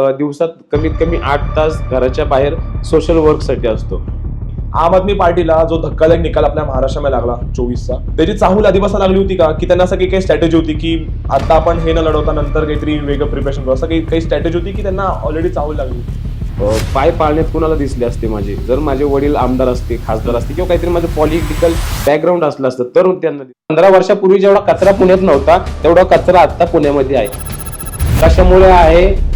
दिवसात कमीत कमी 8 तास घराच्या बाहेर सोशल वर्कसाठी असतो. आम आदमी पार्टीला जो धक्कादायक निकाल आपल्या महाराष्ट्रामध्ये लागला 24चा, त्याची चाहूल आधीपासून लागली होती का, की त्यांना असं काही स्ट्रॅटेजी होती की आता आपण हे न लढवता नंतर काहीतरी वेगळं प्रिपरेशन करू, असं काही स्ट्रॅटेजी होती की त्यांना ऑलरेडी चाहूल लागली होती? पाय पाळण्यात कुणाला दिसले असते माझे, जर माझे वडील आमदार असते, खासदार असते किंवा काहीतरी माझं पॉलिटिकल बॅकग्राऊंड असलं असतं तर त्यांना 15 वर्षापूर्वी जेवढा कचरा पुण्यात नव्हता तेवढा कचरा आता पुण्यामध्ये आहे. कशामुळे आहे?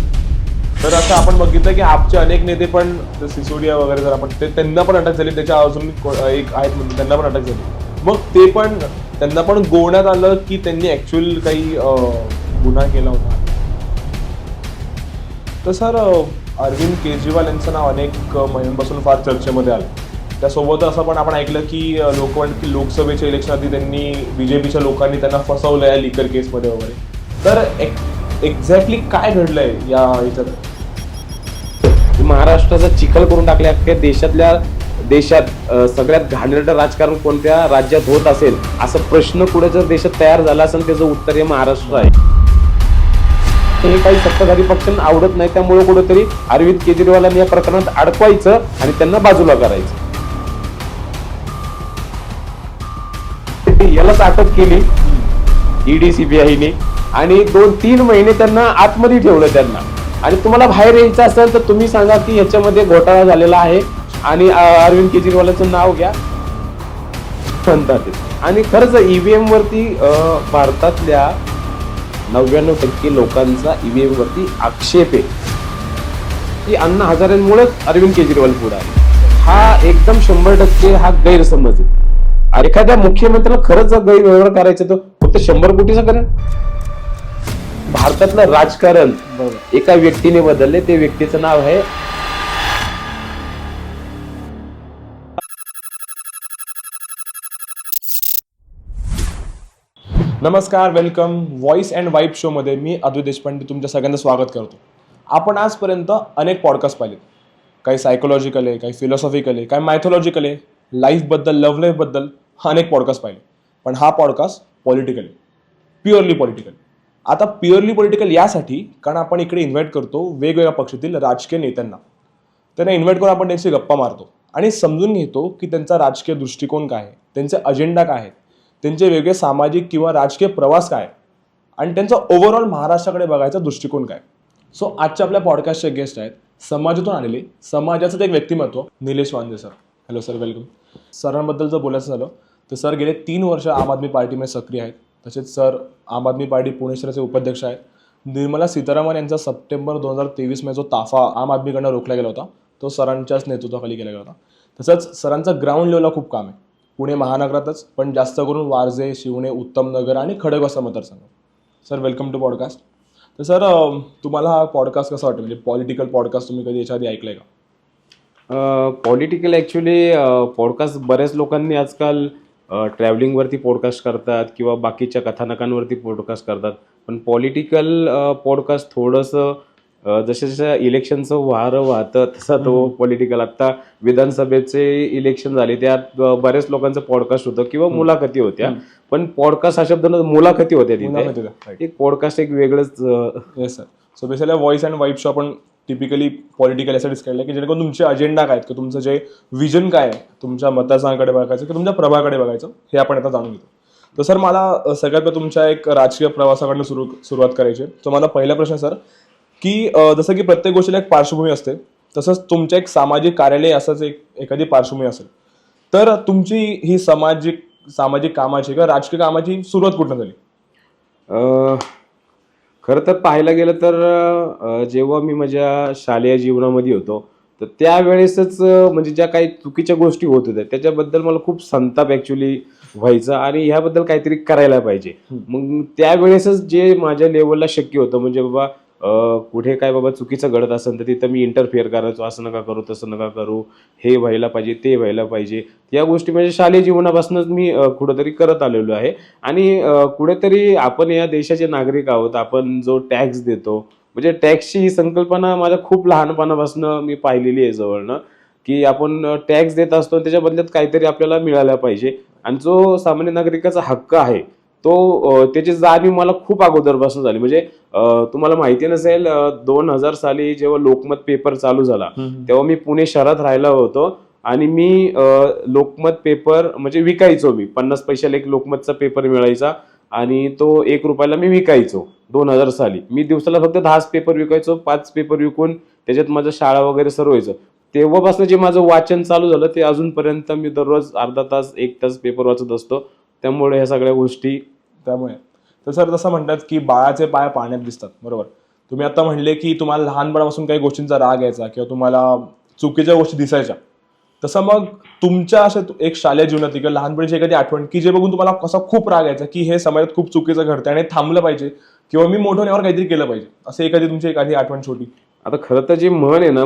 तर असं आपण बघितलं की आपचे अनेक नेते पण सिसोडिया वगैरे जर आपण त्यांना पण अटक झाली, त्याच्या अजून एक आहेत म्हणजे त्यांना पण अटक झाली. मग ते पण त्यांना पण गोवण्यात आलं की त्यांनी ऍक्च्युअल काही गुन्हा केला होता. तर सर, अरविंद केजरीवाल यांचं नाव अनेक महिन्यांपासून फार चर्चेमध्ये आलं. त्यासोबत असं पण आपण ऐकलं की लोक म्हणतात की लोकसभेच्या इलेक्शन आधी त्यांनी बीजेपीच्या लोकांनी त्यांना फसवलं या लीकर केसमध्ये वगैरे. तर एक्झॅक्टली काय घडलंय या ह्याच्यात? महाराष्ट्राचा चिखल करून टाकले. अख्ख्या देशात सगळ्यात घाणेरडं राजकारण कोणत्या राज्यात होत असेल असं प्रश्न कुठे जर देशात तयार झाला असेल त्याचं उत्तर हे महाराष्ट्र आहे. हे काही सत्ताधारी पक्षांना आवडत नाही, त्यामुळे कुठेतरी अरविंद केजरीवालांनी या प्रकरणात अडकवायचं आणि त्यांना बाजूला करायचं. यालाच अटक केली ईडी सीबीआयने आणि 2-3 महिने त्यांना आतमध्ये ठेवलं त्यांना. आणि तुम्हाला बाहेर यायचं असेल तर तुम्ही सांगा की ह्याच्यामध्ये घोटाळा झालेला आहे आणि अरविंद केजरीवालांचं नाव घ्या म्हणतात. आणि खरंच ईव्हीएम वरती भारतातल्या 99% लोकांचा ईव्हीएम वरती आक्षेप आहे की अण्णा हजारेंमुळेच अरविंद केजरीवाल पुढे आहे. हा एकदम 100% हा गैरसमज आहे. एखाद्या मुख्यमंत्र्याला खरंच गैरव्यवहार करायचा तर फक्त 100 कोटीचा करेल. भारतातलं राजकारण एका व्यक्तीने बदलले, ते व्यक्तीचं नाव आहे नमस्कार, वेलकम व्हॉइस अँड वाईब शोमध्ये मी अद्वैत देशपांडे तुमच्या सगळ्यांचं स्वागत करतो. आपण आजपर्यंत अनेक पॉडकास्ट पाहिलेत. काही सायकोलॉजिकल आहे, काही फिलॉसॉफिकल आहे, काही मायथॉलॉजिकल आहे, लाईफबद्दल, लव्ह लाईफबद्दल अनेक पॉडकास्ट पाहिले. पण हा पॉडकास्ट पॉलिटिकल आहे, प्युअरली पॉलिटिकल. आता प्युअरली पॉलिटिकल यासाठी कारण आपण इकडे इन्व्हाइट करतो वेगवेगळ्या पक्षातील राजकीय नेत्यांना. त्यांना इन्व्हाइट करून आपण त्यांची गप्पा मारतो आणि समजून घेतो की त्यांचा राजकीय दृष्टिकोन काय आहे, त्यांचे अजेंडा काय आहेत, त्यांचे वेगळे सामाजिक किंवा राजकीय प्रवास काय आणि त्यांचा ओव्हरऑल महाराष्ट्राकडे बघायचा दृष्टिकोन काय. सो आजच्या आपल्या पॉडकास्टचे गेस्ट आहेत समाजातून आलेले, समाजाचं एक व्यक्तिमत्व, Nilesh Wanje sir. Hello sir, welcome. सरांबद्दल जर बोलायचं झालं तर सर गेले 3 वर्ष आम आदमी पार्टीमध्ये सक्रिय आहेत. तसेच सर आम आदमी पार्टी पुणे शहराचे उपाध्यक्ष आहेत. निर्मला सीतारामन यांचा सप्टेंबर 2023 मध्ये जो ताफा आम आदमीकडनं रोखला गेला होता तो सरांच्याच नेतृत्वाखाली केला गेला होता. तसंच सरांचं ग्राउंड लेवलला खूप काम आहे पुणे महानगरातच, पण जास्त करून वारजे, शिवणे, उत्तम नगर आणि खडकवासला मतदारसंघ. Sir welcome to podcast. तर सर, तुम्हाला हा पॉडकास्ट कसा वाटतं, म्हणजे पॉलिटिकल पॉडकास्ट तुम्ही कधी याच्या आधी ऐकलंय का? पॉलिटिकल ॲक्च्युली पॉडकास्ट बऱ्याच लोकांनी आजकाल ट्रॅव्हलिंगवरती पॉडकास्ट करतात किंवा बाकीच्या कथानकांवरती पॉडकास्ट करतात. पण पॉलिटिकल पॉडकास्ट थोडंसं जसं जसं इलेक्शनचं वारं वाहतं तसा तो पॉलिटिकल. आत्ता विधानसभेचे इलेक्शन झाले, त्यात बऱ्याच लोकांचं पॉडकास्ट होतं किंवा मुलाखती होत्या. पण पॉडकास्ट हा शब्द मुलाखती होत्या तिथे. एक पॉडकास्ट एक वेगळंच. Yes sir. So basically voice and vibe show आपण टिपिकली पॉलिटिकल यासाठी केलं की जेणेकरून तुमचे अजेंडा काय आहेत किंवा तुमचं जे विजन काय आहे, तुमच्या मतदारसंघाकडे बघायचं किंवा तुमच्या प्रभागाकडे बघायचं, हे आपण आता जाणून घेतो. तर सर, मला सगळ्यात पहिले तुमच्या एक राजकीय प्रवासाकडनं सुरुवात करायची आहे. तर मला पहिला प्रश्न सर की जसं की प्रत्येक गोष्टीला एक पार्श्वभूमी असते, तसंच तुमच्या एक सामाजिक कार्यालय असंच एखादी पार्श्वभूमी असेल, तर तुमची ही सामाजिक कामाची किंवा राजकीय कामाची सुरुवात कुठून झाली? खरं तर पाहायला गेलं तर जेव्हा मी माझ्या शालेय जीवनामध्ये होतो तर त्यावेळेसच म्हणजे ज्या काही चुकीच्या गोष्टी होत होत्या त्याच्याबद्दल मला खूप संताप ॲक्च्युली व्हायचा आणि ह्याबद्दल काहीतरी करायला पाहिजे. मग त्यावेळेसच जे माझ्या लेवलला शक्य होतं, म्हणजे बाबा कुठे काय बाबा चुकीचं घडत असेल तर तिथं मी इंटरफेअर करायचो. असं नका करू, तसं नका करू, हे व्हायला पाहिजे, ते व्हायला पाहिजे. या गोष्टी म्हणजे शालेय जीवनापासूनच मी कुठेतरी करत आलेलो आहे. आणि कुठेतरी आपण या देशाचे नागरिक आहोत. आपण जो टॅक्स देतो, म्हणजे टॅक्सची ही संकल्पना माझ्या खूप लहानपणापासून मी पाहिलेली आहे जवळनं, की आपण टॅक्स देत असतो त्याच्या बदल्यात काहीतरी आपल्याला मिळायला पाहिजे. आणि जो सामान्य नागरिकाचा हक्क आहे त्याची जाणीव मला खूप अगोदरपासून झाली. म्हणजे तुम्हाला माहिती नसेल, 2000 साली जेव्हा लोकमत पेपर चालू झाला तेव्हा मी पुणे शहरात राहिला होतो आणि मी लोकमत पेपर म्हणजे विकायचो. मी 50 पैशाला एक लोकमतचा पेपर मिळायचा आणि तो 1 रुपयाला मी विकायचो. 2000 साली मी दिवसाला फक्त 10 पेपर विकायचो. 5 पेपर विकून त्याच्यात माझं शाळा वगैरे सर्व व्हायचं. तेव्हापासून जे माझं वाचन चालू झालं ते अजूनपर्यंत मी दररोज अर्धा तास 1 तास पेपर वाचत असतो. त्यामुळे ह्या सगळ्या गोष्टी. त्यामुळे तर सर तसं म्हणतात की बाळाचे पाय पाण्यात दिसतात, बरोबर. तुम्ही आता म्हणले की तुम्हाला लहानपणापासून काही गोष्टींचा राग यायचा किंवा तुम्हाला चुकीच्या गोष्टी दिसायच्या. तसं मग तुमच्या असं एक शालेय जीवनातली किंवा लहानपणीची एखादी आठवण की जे बघून तुम्हाला कसा खूप राग यायचा की हे समाजात खूप चुकीचं घडतंय आणि थांबलं पाहिजे किंवा मी मोठं होण्यावर काहीतरी केलं पाहिजे, असं एखादी तुमची एखादी आठवण छोटी? आता खरं तर जी म्हण आहे ना,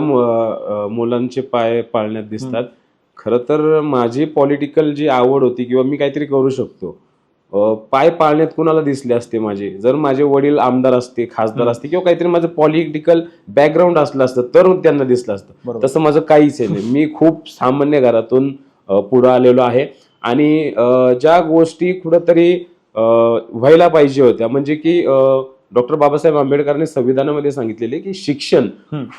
मुलांचे पाय पाळण्यात दिसतात, खरं तर माझी पॉलिटिकल जी आवड होती किंवा मी काहीतरी करू शकतो, पाय पाळण्यात कुणाला दिसले असते माझे? जर माझे वडील आमदार असते, खासदार असते किंवा काहीतरी माझं पॉलिटिकल बॅकग्राऊंड असलं असतं तर त्यांना दिसलं असतं. तसं माझं काहीच नाही. मी खूप सामान्य घरातून पुढे आलेलो आहे आणि ज्या गोष्टी कुठंतरी व्हायला पाहिजे होत्या, म्हणजे की डॉक्टर बाबासाहेब आंबेडकरांनी संविधानामध्ये सांगितलेले की शिक्षण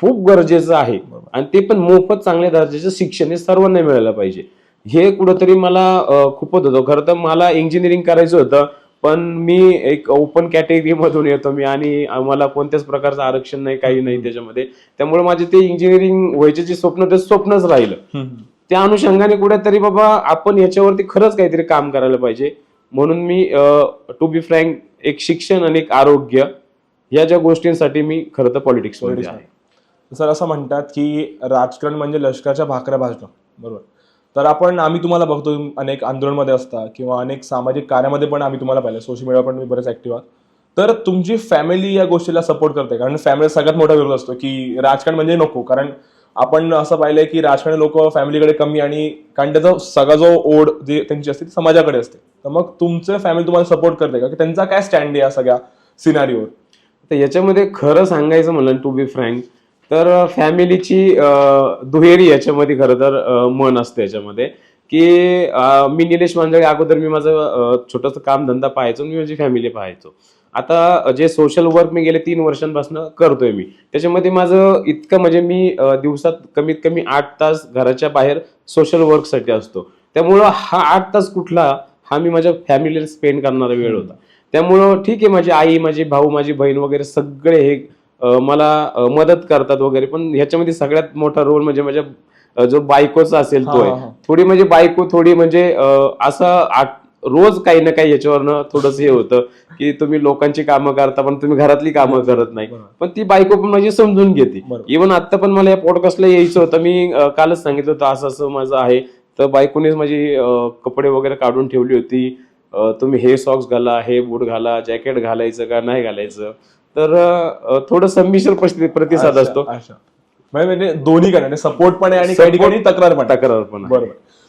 खूप गरजेचं आहे आणि ते पण मोफत चांगल्या दर्जाचं शिक्षण हे सर्वांना मिळायला पाहिजे. हे कुठंतरी मला खूपच होतं. खरं तर मला इंजिनिअरिंग करायचं होतं, पण मी एक ओपन कॅटेगरी मधून येतो मी आणि मला कोणत्याच प्रकारचं आरक्षण नाही, काही नाही त्याच्यामध्ये. त्यामुळे माझे ते इंजिनिअरिंग व्हायचे जे स्वप्न ते स्वप्नच राहिलं. त्या अनुषंगाने कुठेतरी बाबा आपण याच्यावरती खरंच काहीतरी काम करायला पाहिजे म्हणून मी टू बी फ्रँक एक शिक्षण आणि एक आरोग्य या ज्या गोष्टींसाठी मी खरं तर पॉलिटिक्स मध्ये आहे. सर असं म्हणतात की राजकारण म्हणजे लष्कराच्या भाकऱ्या भाजणं, बरोबर. तर आम्ही तुम्हाला बघतो अनेक आंदोलनमध्ये असता किंवा अनेक सामाजिक कार्यामध्ये पण आम्ही तुम्हाला पाहिलं, सोशल मीडियावर पण तुम्ही बरेच ऍक्टिव्ह आहात. तर तुमची फॅमिली या गोष्टीला सपोर्ट करते? कारण फॅमिली सगळ्यात मोठा विरोध असतो की राजकारण म्हणजे नको, कारण आपण असं पाहिलंय की राजकारणी लोक फॅमिलीकडे कमी आणि कारण त्याचा सगळा जो ओढ जी त्यांची असते ती समाजाकडे असते. तर मग तुमचं फॅमिली तुम्हाला सपोर्ट करते का, की त्यांचा काय स्टँड आहे या सगळ्या सिनारीवर? तर याच्यामध्ये खरं सांगायचं म्हणलं टू बी फ्रँक तर फॅमिलीची दुहेरी याच्यामध्ये खरं तर मन असतं याच्यामध्ये की मी निलेश मांजळे अगोदर मी माझं छोटंसं काम धंदा पाहायचो, मी माझी फॅमिली पाहायचो. आता जे सोशल वर्क मी गेले 3 वर्षांपासून करतोय मी, त्याच्यामध्ये माझं इतकं म्हणजे मी दिवसात कमीत कमी 8 तास घराच्या बाहेर सोशल वर्कसाठी असतो. त्यामुळं हा 8 तास कुठला हा मी माझ्या फॅमिलीला स्पेंड करणारा वेळ होता. त्यामुळं ठीक आहे, माझी आई, माझी भाऊ, माझी बहीण वगैरे सगळे हे मला मदत करतात वगैरे, पण ह्याच्यामध्ये सगळ्यात मोठा रोल म्हणजे माझ्या जो बायकोचा असेल तो आहे. थोडी म्हणजे बायको थोडी म्हणजे असं रोज काही ना काही याच्यावरनं थोडंसं हे होतं की तुम्ही लोकांची कामं करता पण तुम्ही घरातली कामं करत नाही, पण ती बायको पण माझी समजून घेते. इव्हन आता पण मला या पॉडकास्टला यायचं होतं, मी कालच सांगितलं होतं असं असं माझं आहे, तर बायकोनेच माझी कपडे वगैरे काढून ठेवली होती. तुम्ही हे सॉक्स घाला, हे बूट घाला, जॅकेट घालायचं का नाही घालायचं. तर थोडं संमिश्र प्रतिसाद असतो. म्हणजे दोन्ही कडे सपोर्ट पण आहे आणि काही ठिकाणी तक्रार पण. बरोबर.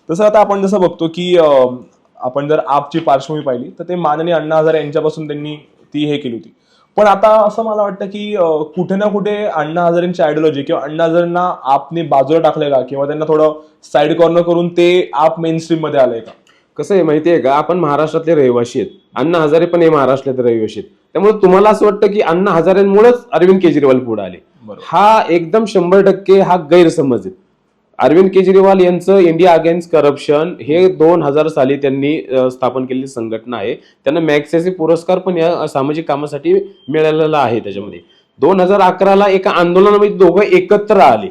तसं आता आपण जसं बघतो की आपण जर आपची पार्श्वभूमी पाहिली तर ते माननीय अण्णा हजारे यांच्यापासून त्यांनी ती हे केली होती. पण आता असं मला वाटतं की कुठे ना कुठे अण्णा हजारेंची आयडिओलॉजी किंवा अण्णा हजारेंना आपने बाजूला टाकलंय का, किंवा त्यांना थोडं साईड कॉर्नर करून ते आप मेन स्ट्रीम मध्ये आलंय का? कसं आहे माहितीये का, आपण महाराष्ट्रातले रहिवासी आहेत, अण्णा हजारे पण हे महाराष्ट्रातले रहिवासी आहेत. त्यामुळे तुम्हाला असं वाटतं की अण्णा हजारेंमुळेच अरविंद केजरीवाल पुढे आले, हा एकदम 100% हा गैरसमज आहे. अरविंद केजरीवाल यांचं इंडिया अगेन्स्ट करप्शन हे 2000 साली त्यांनी स्थापन केलेली संघटना आहे. त्यांना मॅग्सेसे पुरस्कार पण या सामाजिक कामासाठी मिळालेला आहे. त्याच्यामध्ये 2011ला एका आंदोलनामध्ये दोघं एकत्र आले.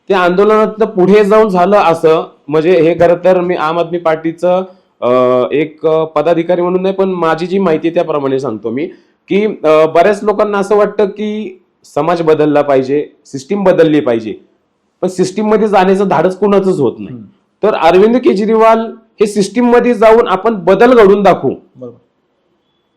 त्या आंदोलनात पुढे जाऊन झालं असं, म्हणजे हे खरं तर मी आम आदमी पार्टीचं एक पदाधिकारी म्हणून नाही, पण माझी जी माहिती आहे त्याप्रमाणे सांगतो मी की बऱ्याच लोकांना असं वाटतं की समाज बदलला पाहिजे, सिस्टीम बदलली पाहिजे, पण सिस्टीम मध्ये जाण्याचं धाडस कुणाचंच होत नाही. तर अरविंद केजरीवाल हे सिस्टीम मध्ये जाऊन आपण बदल घडून दाखवू,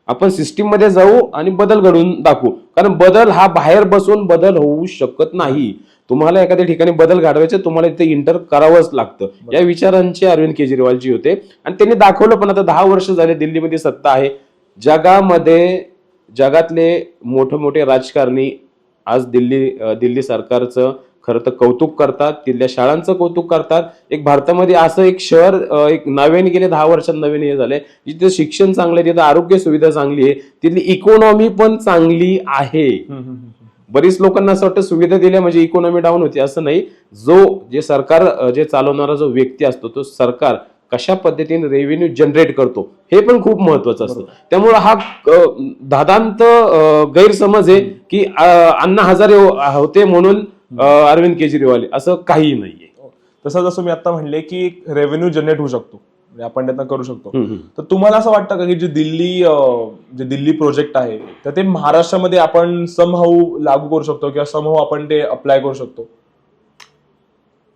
आपण सिस्टीम मध्ये जाऊ आणि बदल घडून दाखवू. कारण बदल हा बाहेर बसून बदल होऊ शकत नाही. तुम्हाला एखाद्या ठिकाणी बदल घडवायचे, तुम्हाला इथे इंटर करावंच लागतं. या विचारांचे अरविंद केजरीवालजी होते आणि त्यांनी दाखवलं पण. आता 10 वर्ष झाले दिल्लीमध्ये सत्ता आहे. जगातले मोठे मोठे राजकारणी आज दिल्ली सरकारचं खरं तर कौतुक करतात, तिथल्या शाळांचं कौतुक करतात. एक भारतामध्ये असं एक शहर एक नव्याने गेले 10 वर्षात नवीन हे झालंय, जिथे शिक्षण चांगलं आहे, तिथे आरोग्य सुविधा चांगली आहे, तिथली इकॉनॉमी पण चांगली आहे. बरीच लोकांना असं वाटतं सुविधा दिल्या म्हणजे इकॉनॉमी डाऊन होती, असं नाही. जे सरकार जे चालवणारा जो व्यक्ती असतो तो सरकार कशा पद्धतीने रेव्हेन्यू जनरेट करतो हे पण खूप महत्वाचं असतं. त्यामुळे हा दादांत गैरसमज आहे की अण्णा हजारे होते म्हणून अरविंद केजरीवाल, असं काही नाहीये. तसं जसं मी आता म्हणले की रेव्हेन्यू जनरेट होऊ शकतो, म्हणजे आपण त्यातनं करू शकतो. तर तुम्हाला असं वाटतं का की जे दिल्ली प्रोजेक्ट आहे तर ते महाराष्ट्रामध्ये आपण समहाऊ लागू करू शकतो किंवा समहाऊ आपण ते अप्लाय करू शकतो?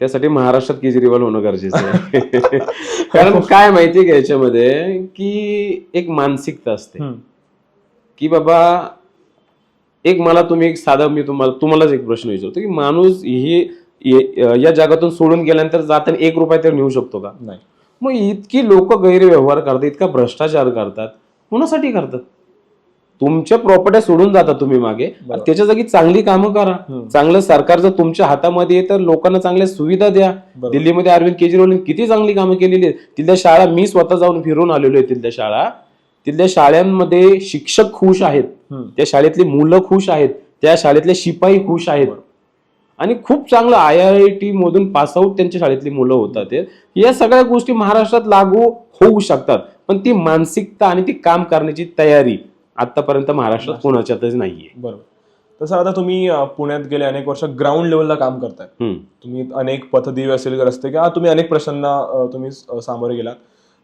त्यासाठी महाराष्ट्रात केजरीवाल होणं गरजेचं आहे. कारण काय माहितीये का याच्यामध्ये की एक मानसिकता असते की बाबा मला तुम्ही एक साधा मी तुम्हालाच एक प्रश्न विचारतो की माणूस या जगातून सोडून गेल्यानंतर जाताना 1 रुपया तर नेऊ शकतो का? नाही. मग इतकी लोक गैरव्यवहार करतात, इतका भ्रष्टाचार करतात, कोणासाठी करतात? तुमच्या प्रॉपर्ट्या सोडून जाता तुम्ही मागे, त्याच्या जागी चांगली कामं करा. चांगलं सरकार जर तुमच्या हातामध्ये आहे तर लोकांना चांगल्या सुविधा द्या. दिल्लीमध्ये अरविंद केजरीवाल किती चांगली कामं केलेली आहेत. तिथल्या शाळा मी स्वतः जाऊन फिरून आलेलो आहे. तिथल्या शाळांमध्ये शिक्षक खुश आहेत, त्या शाळेतली मुलं खुश आहेत, त्या शाळेतले शिपाई खुश आहेत आणि खूप चांगलं IIT मधून पासआउट त्यांच्या शाळेतली मुलं होतात. या सगळ्या गोष्टी महाराष्ट्रात लागू होऊ शकतात, पण ती मानसिकता आणि ती काम करण्याची तयारी आतापर्यंत महाराष्ट्रात कोणाच्यातच नाहीये. बरोबर. तसं आता तुम्ही पुण्यात गेले अनेक वर्ष ग्राउंड लेवलला काम करताय. तुम्ही अनेक पथदिवे असेल रस्ते किंवा तुम्ही अनेक प्रश्नांना तुम्ही सामोरे गेलात.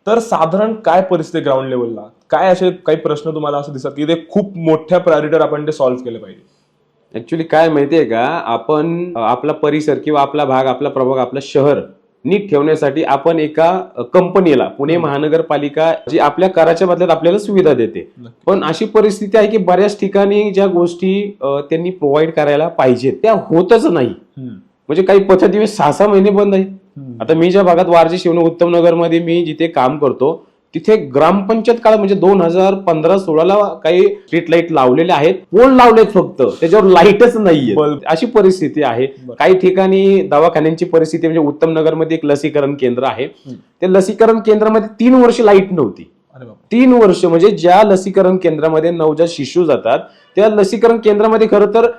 तर साधारण काय परिस्थिती ग्राउंड लेवलला, काय असे काही प्रश्न तुम्हाला असं दिसतात की ते खूप मोठ्या प्रायोरिटीवर आपण ते सॉल्व्ह केले पाहिजे? ऍक्च्युली काय माहितीये का, आपण आपला परिसर किंवा आपला भाग, आपला प्रभाग, आपलं शहर नीट ठेवण्यासाठी आपण एका कंपनीला, पुणे महानगरपालिका जी आपल्या कराच्या बदल्यात आपल्याला सुविधा देते, पण अशी परिस्थिती आहे की बऱ्याच ठिकाणी ज्या गोष्टी त्यांनी प्रोव्हाइड करायला पाहिजेत त्या होतच नाही. म्हणजे काही पथदिवे 6-6 महिने बंद आहे. आता मी ज्या भागात वारजे शिवणे उत्तम नगर मध्ये मी जिथे काम करतो तिथे ग्रामपंचायत काळ म्हणजे 2015-16 काही स्ट्रीट लाईट लावलेले आहेत, पोल लावलेत फक्त, त्याच्यावर लाईटच नाहीये. अशी परिस्थिती आहे. काही ठिकाणी दवाखान्यांची परिस्थिती म्हणजे उत्तम नगर मध्ये एक लसीकरण केंद्र आहे, त्या लसीकरण केंद्रामध्ये 3 वर्ष लाईट नव्हती. 3 वर्ष म्हणजे ज्या लसीकरण केंद्रामध्ये नवजात शिशु जातात त्या लसीकरण केंद्रामध्ये खरं तर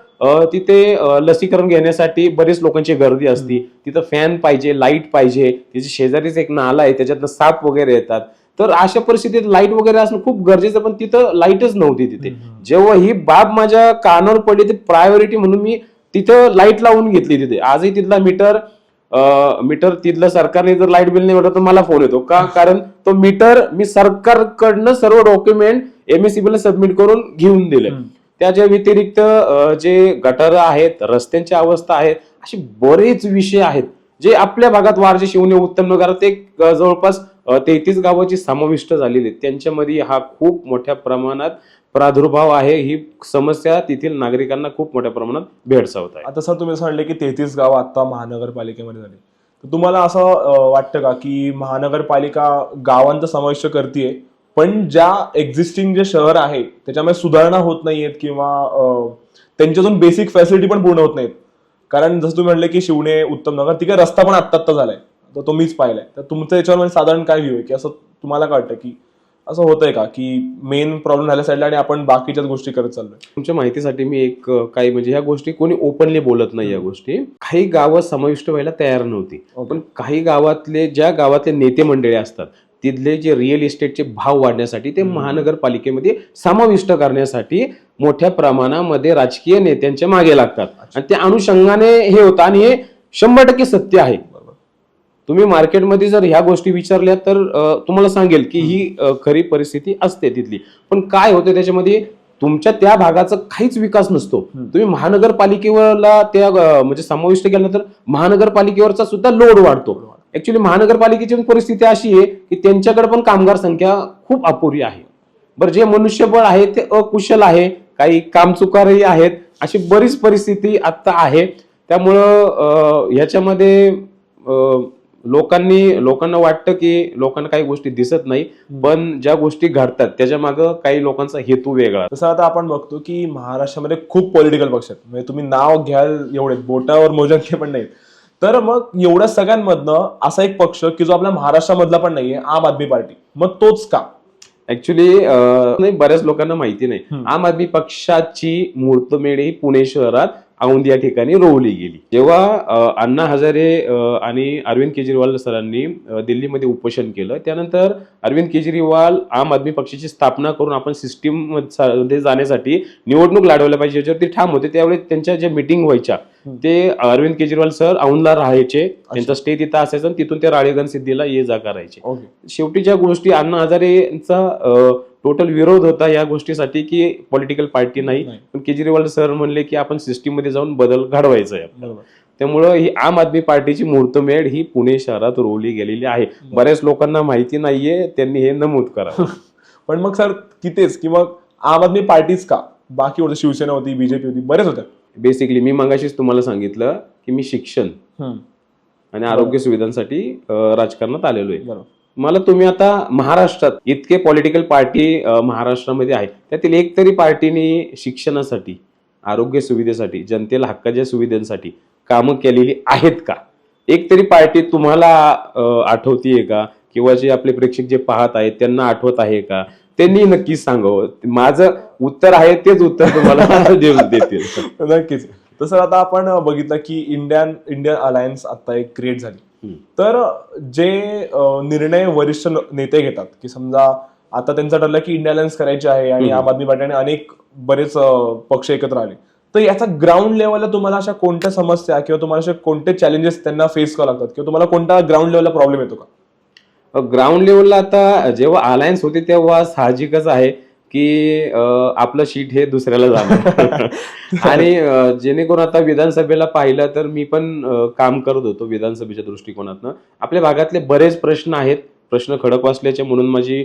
तिथे लसीकरण घेण्यासाठी बरेच लोकांची गर्दी असती. तिथं फॅन पाहिजे, लाईट पाहिजे, तिथे शेजारीच एक नाला आहे त्याच्यातनं साप वगैरे येतात. तर अशा परिस्थितीत लाईट वगैरे असणं खूप गरजेचं, पण तिथं लाईटच नव्हती तिथे. जेव्हा ही बाब माझ्या कानावर पडली ती प्रायोरिटी म्हणून मी तिथं लाईट लावून घेतली तिथे. आजही तिथला मीटर तिथलं सरकारने जर लाईट बिल नाही वाटत तर मला फोन येतो का, कारण तो मीटर मी सरकारकडनं सर्व डॉक्युमेंट MSEB ला सबमिट करून घेऊन दिले. त्याच्या व्यतिरिक्त जे गटार आहेत, रस्त्यांची अवस्था आहे, असे बरेच विषय आहेत जे आपल्या भागात वारजे शिवणे उत्तम नगरात एक जवळपास 33 गावाची समाविष्ट झालेली आहेत. त्यांच्यामध्ये हा खूप मोठ्या प्रमाणात प्रादुर्भाव आहे. ही समस्या तेथील नागरिकांना खूप मोठ्या प्रमाणात भेडसावत आहे. आता सर तुम्ही सांगितले की 33 गाव आता महानगरपालिकेमध्ये झाली, तर तुम्हाला असं वाटतं का की महानगरपालिका गावांचा समावेश करते पण ज्या एक्झिस्टिंग जे शहर आहे त्याच्यामध्ये सुधारणा होत नाहीयेत किंवा त्यांच्यातून बेसिक फॅसिलिटी पण पूर्ण होत नाहीत? कारण जसं तुम्ही म्हणले की शिवणे उत्तम नगर तिकडे रस्ता पण आत्ता झालाय, तर तो मीच पाहिलाय. तर तुमचं याच्यावर साधारण काय व्ह्यू आहे की असं तुम्हाला काय वाटतं की असं होतंय का की मेन प्रॉब्लेम झाल्या साईडला आणि आपण बाकीच्याच गोष्टी करत चाललोय? तुमच्या माहितीसाठी मी एक काही म्हणजे ह्या गोष्टी कोणी ओपनली बोलत नाही. या गोष्टी काही गावं समाविष्ट व्हायला तयार नव्हती, पण काही ज्या गावातले नेते मंडळी असतात तिथले जे रिअल इस्टेटचे भाव वाढण्यासाठी ते महानगरपालिकेमध्ये समाविष्ट करण्यासाठी मोठ्या प्रमाणामध्ये राजकीय नेत्यांच्या मागे लागतात आणि त्या अनुषंगाने हे होतं आणि हे 100% सत्य आहे. तुम्ही मार्केटमध्ये जर ह्या गोष्टी विचारल्या तर तुम्हाला सांगेल की ही खरी परिस्थिती असते तिथली. पण काय होतं त्याच्यामध्ये, तुमच्या त्या भागाचा काहीच विकास नसतो. तुम्ही महानगरपालिकेवरला त्या म्हणजे समाविष्ट केल्यानंतर महानगरपालिकेवरचा सुद्धा लोड वाढतो. ऍक्च्युली महानगरपालिकेची परिस्थिती अशी आहे की त्यांच्याकडे पण कामगार संख्या खूप अपुरी आहे. बरं, जे मनुष्यबळ आहे ते अकुशल आहे, काही कामचुकारही आहेत, अशी बरीच परिस्थिती आता आहे. त्यामुळं ह्याच्यामध्ये लोकांना वाटतं की लोकांना काही गोष्टी दिसत नाही, पण ज्या गोष्टी घडतात त्याच्या मागं काही लोकांचा हेतू वेगळा. तसं आता आपण बघतो की महाराष्ट्रामध्ये खूप पॉलिटिकल पक्ष आहेत, म्हणजे तुम्ही नाव घ्याल एवढे बोटावर मोजणके पण नाहीत. तर मग एवढ्या सगळ्यांमधनं असा एक पक्ष की जो आपल्या महाराष्ट्रामधला पण नाहीये, आम आदमी पार्टी, मग तोच का? ऍक्च्युली नाही, बऱ्याच लोकांना माहिती नाही, आम आदमी पक्षाची मुहूर्तमेढ ही पुणे शहरात औंध या ठिकाणी रोवली गेली. जेव्हा अण्णा हजारे आणि अरविंद केजरीवाल सरांनी दिल्लीमध्ये उपोषण केलं, त्यानंतर अरविंद केजरीवाल आम आदमी पक्षाची स्थापना करून आपण सिस्टीम मध्ये जाण्यासाठी निवडणूक लढवल्या पाहिजे याच्यावर ते ठाम होते. त्यावेळी त्यांच्या ज्या मिटिंग व्हायच्या ते अरविंद केजरीवाल सर औंधला राहायचे, त्यांचा स्टे तिथं असायचा आणि तिथून ते राळेगण सिद्धीला ये जा करायचे. शेवटी ज्या गोष्टी अण्णा हजारेंचा टोटल विरोध होता या गोष्टीसाठी की पॉलिटिकल पार्टी नाही, पण केजरीवाल सर म्हणले की आपण सिस्टीम मध्ये जाऊन बदल घडवायचा आहे. त्यामुळं ही आम आदमी पार्टीची मुहूर्तमेढ ही पुणे शहरात रोवली गेलेली आहे. बऱ्याच लोकांना माहिती नाहीये, त्यांनी हे नमूद करा. पण मग सर तिथेच की मग आम आदमी पार्टीच का? बाकी होतं, शिवसेना होती, बीजेपी होती, बरेच होत्या. बेसिकली मी मगाशीच तुम्हाला सांगितलं की मी शिक्षण आणि आरोग्य सुविधांसाठी राजकारणात आलेलो आहे. मला तुम्ही आता महाराष्ट्रात इतके पॉलिटिकल पार्टी महाराष्ट्रामध्ये आहे, त्यातील एक तरी पार्टीने शिक्षणासाठी, आरोग्य सुविधेसाठी, जनतेला हक्काच्या सुविधांसाठी कामं केलेली आहेत का? एक तरी पार्टी तुम्हाला आठवतीये का? किंवा जे आपले प्रेक्षक जे पाहत आहेत त्यांना आठवत आहे का? त्यांनी नक्कीच सांगावं. माझं उत्तर आहे तेच उत्तर तुम्हाला देतील. नक्कीच. तसं आता आपण बघितलं की इंडियन अलायन्स आता एक क्रिएट झाली. तर जे निर्णय वरिष्ठ नेते घेतात की समजा आता त्यांचं ठरलं की इंडियन अलायन्स करायची आहे आणि आम आदमी पार्टीने अनेक बरेच पक्ष एकत्र आले, तर याचा ग्राउंड लेवलला तुम्हाला अशा कोणत्या समस्या किंवा तुम्हाला असे कोणते चॅलेंजेस त्यांना फेस करावे लागतात किंवा तुम्हाला कोणता ग्राउंड लेवलला प्रॉब्लेम येतो का? ग्राउंड लेवलला आता जेव्हा अलायन्स होते तेव्हा साहजिकच आहे की आपलं शीट हे दुसऱ्याला जाणार. आणि जेणेकरून आता विधानसभेला पाहिलं तर मी पण काम करत होतो विधानसभेच्या दृष्टिकोनातनं. आपल्या भागातले बरेच प्रश्न आहेत, प्रश्न खडकवासल्याचे, म्हणून माझी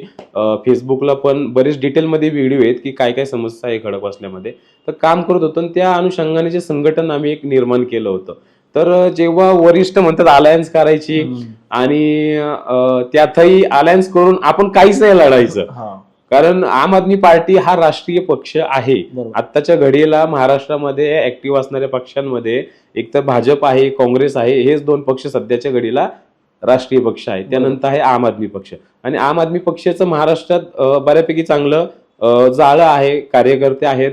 फेसबुकला पण बरेच डिटेलमध्ये व्हिडिओ आहेत की काय काय समस्या आहे खडकवासल्यामध्ये. तर काम करत होतो आणि त्या अनुषंगाने जे संघटन आम्ही एक निर्माण केलं होतं. तर जेव्हा वरिष्ठ म्हणतात अलायन्स करायची आणि त्यातही अलायन्स करून आपण काहीच नाही लढायचं, कारण आम आदमी पार्टी हा राष्ट्रीय पक्ष आहे. आत्ताच्या घडीला महाराष्ट्रामध्ये ऍक्टिव्ह असणाऱ्या पक्षांमध्ये एक तर भाजप आहे, काँग्रेस आहे, हेच दोन पक्ष सध्याच्या घडीला राष्ट्रीय पक्ष आहे. त्यानंतर आहे आम आदमी पक्ष. आणि आम आदमी पक्षाचं महाराष्ट्रात बऱ्यापैकी चांगलं जाळं आहे, कार्यकर्ते आहेत.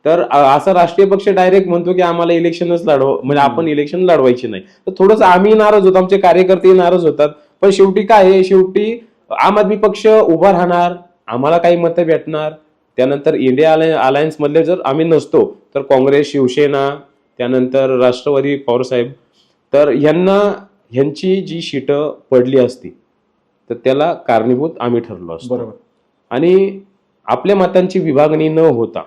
तर असा राष्ट्रीय पक्ष डायरेक्ट म्हणतो की आम्हाला इलेक्शनच म्हणजे आपण इलेक्शन लढवायची नाही, तर थोडंसं आम्ही नाराज होतो, आमचे कार्यकर्ते नाराज होतात. पण शेवटी काय आहे, शेवटी आम आदमी पक्ष उभा राहणार, आम्हाला काही मतं भेटणार. त्यानंतर इंडिया अलायन्स मधले जर आम्ही नसतो तर काँग्रेस, शिवसेना, त्यानंतर राष्ट्रवादी पवारसाहेब, तर ह्यांची जी शीटं पडली असती तर त्याला कारणीभूत आम्ही ठरलो असतो. बरोबर. आणि आपल्या मतांची विभागणी न होता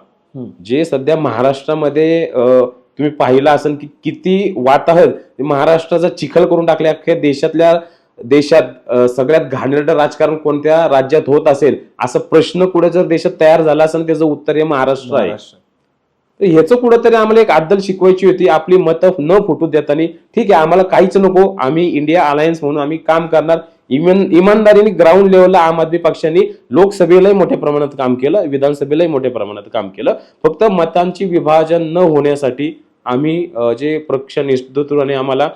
जे सध्या महाराष्ट्रामध्ये तुम्ही पाहिलं असेल की किती वाताहत महाराष्ट्राचा चिखल करून टाकले. अख्ख्या देशात सगळ्यात घाणेरडं राजकारण कोणत्या राज्यात होत असेल असा प्रश्न कुठे जर देशात तयार झाला असेल, त्याचं उत्तर हे महाराष्ट्र आहे. तर ह्याचं कुठंतरी आम्हाला एक अद्दल शिकवायची होती. आपली मतं न फुटू देताना ठीक आहे, आम्हाला काहीच नको, आम्ही इंडिया अलायन्स म्हणून आम्ही काम करणार. इमानदारीने ग्राउंड लेवलला आम आदमी पक्षाने लोकसभेलाही मोठ्या प्रमाणात काम केलं, विधानसभेलाही मोठ्या प्रमाणात काम केलं. फक्त मतांची विभाजन न होण्यासाठी आम्ही जे पक्ष नेतृत्वाने आम्हाला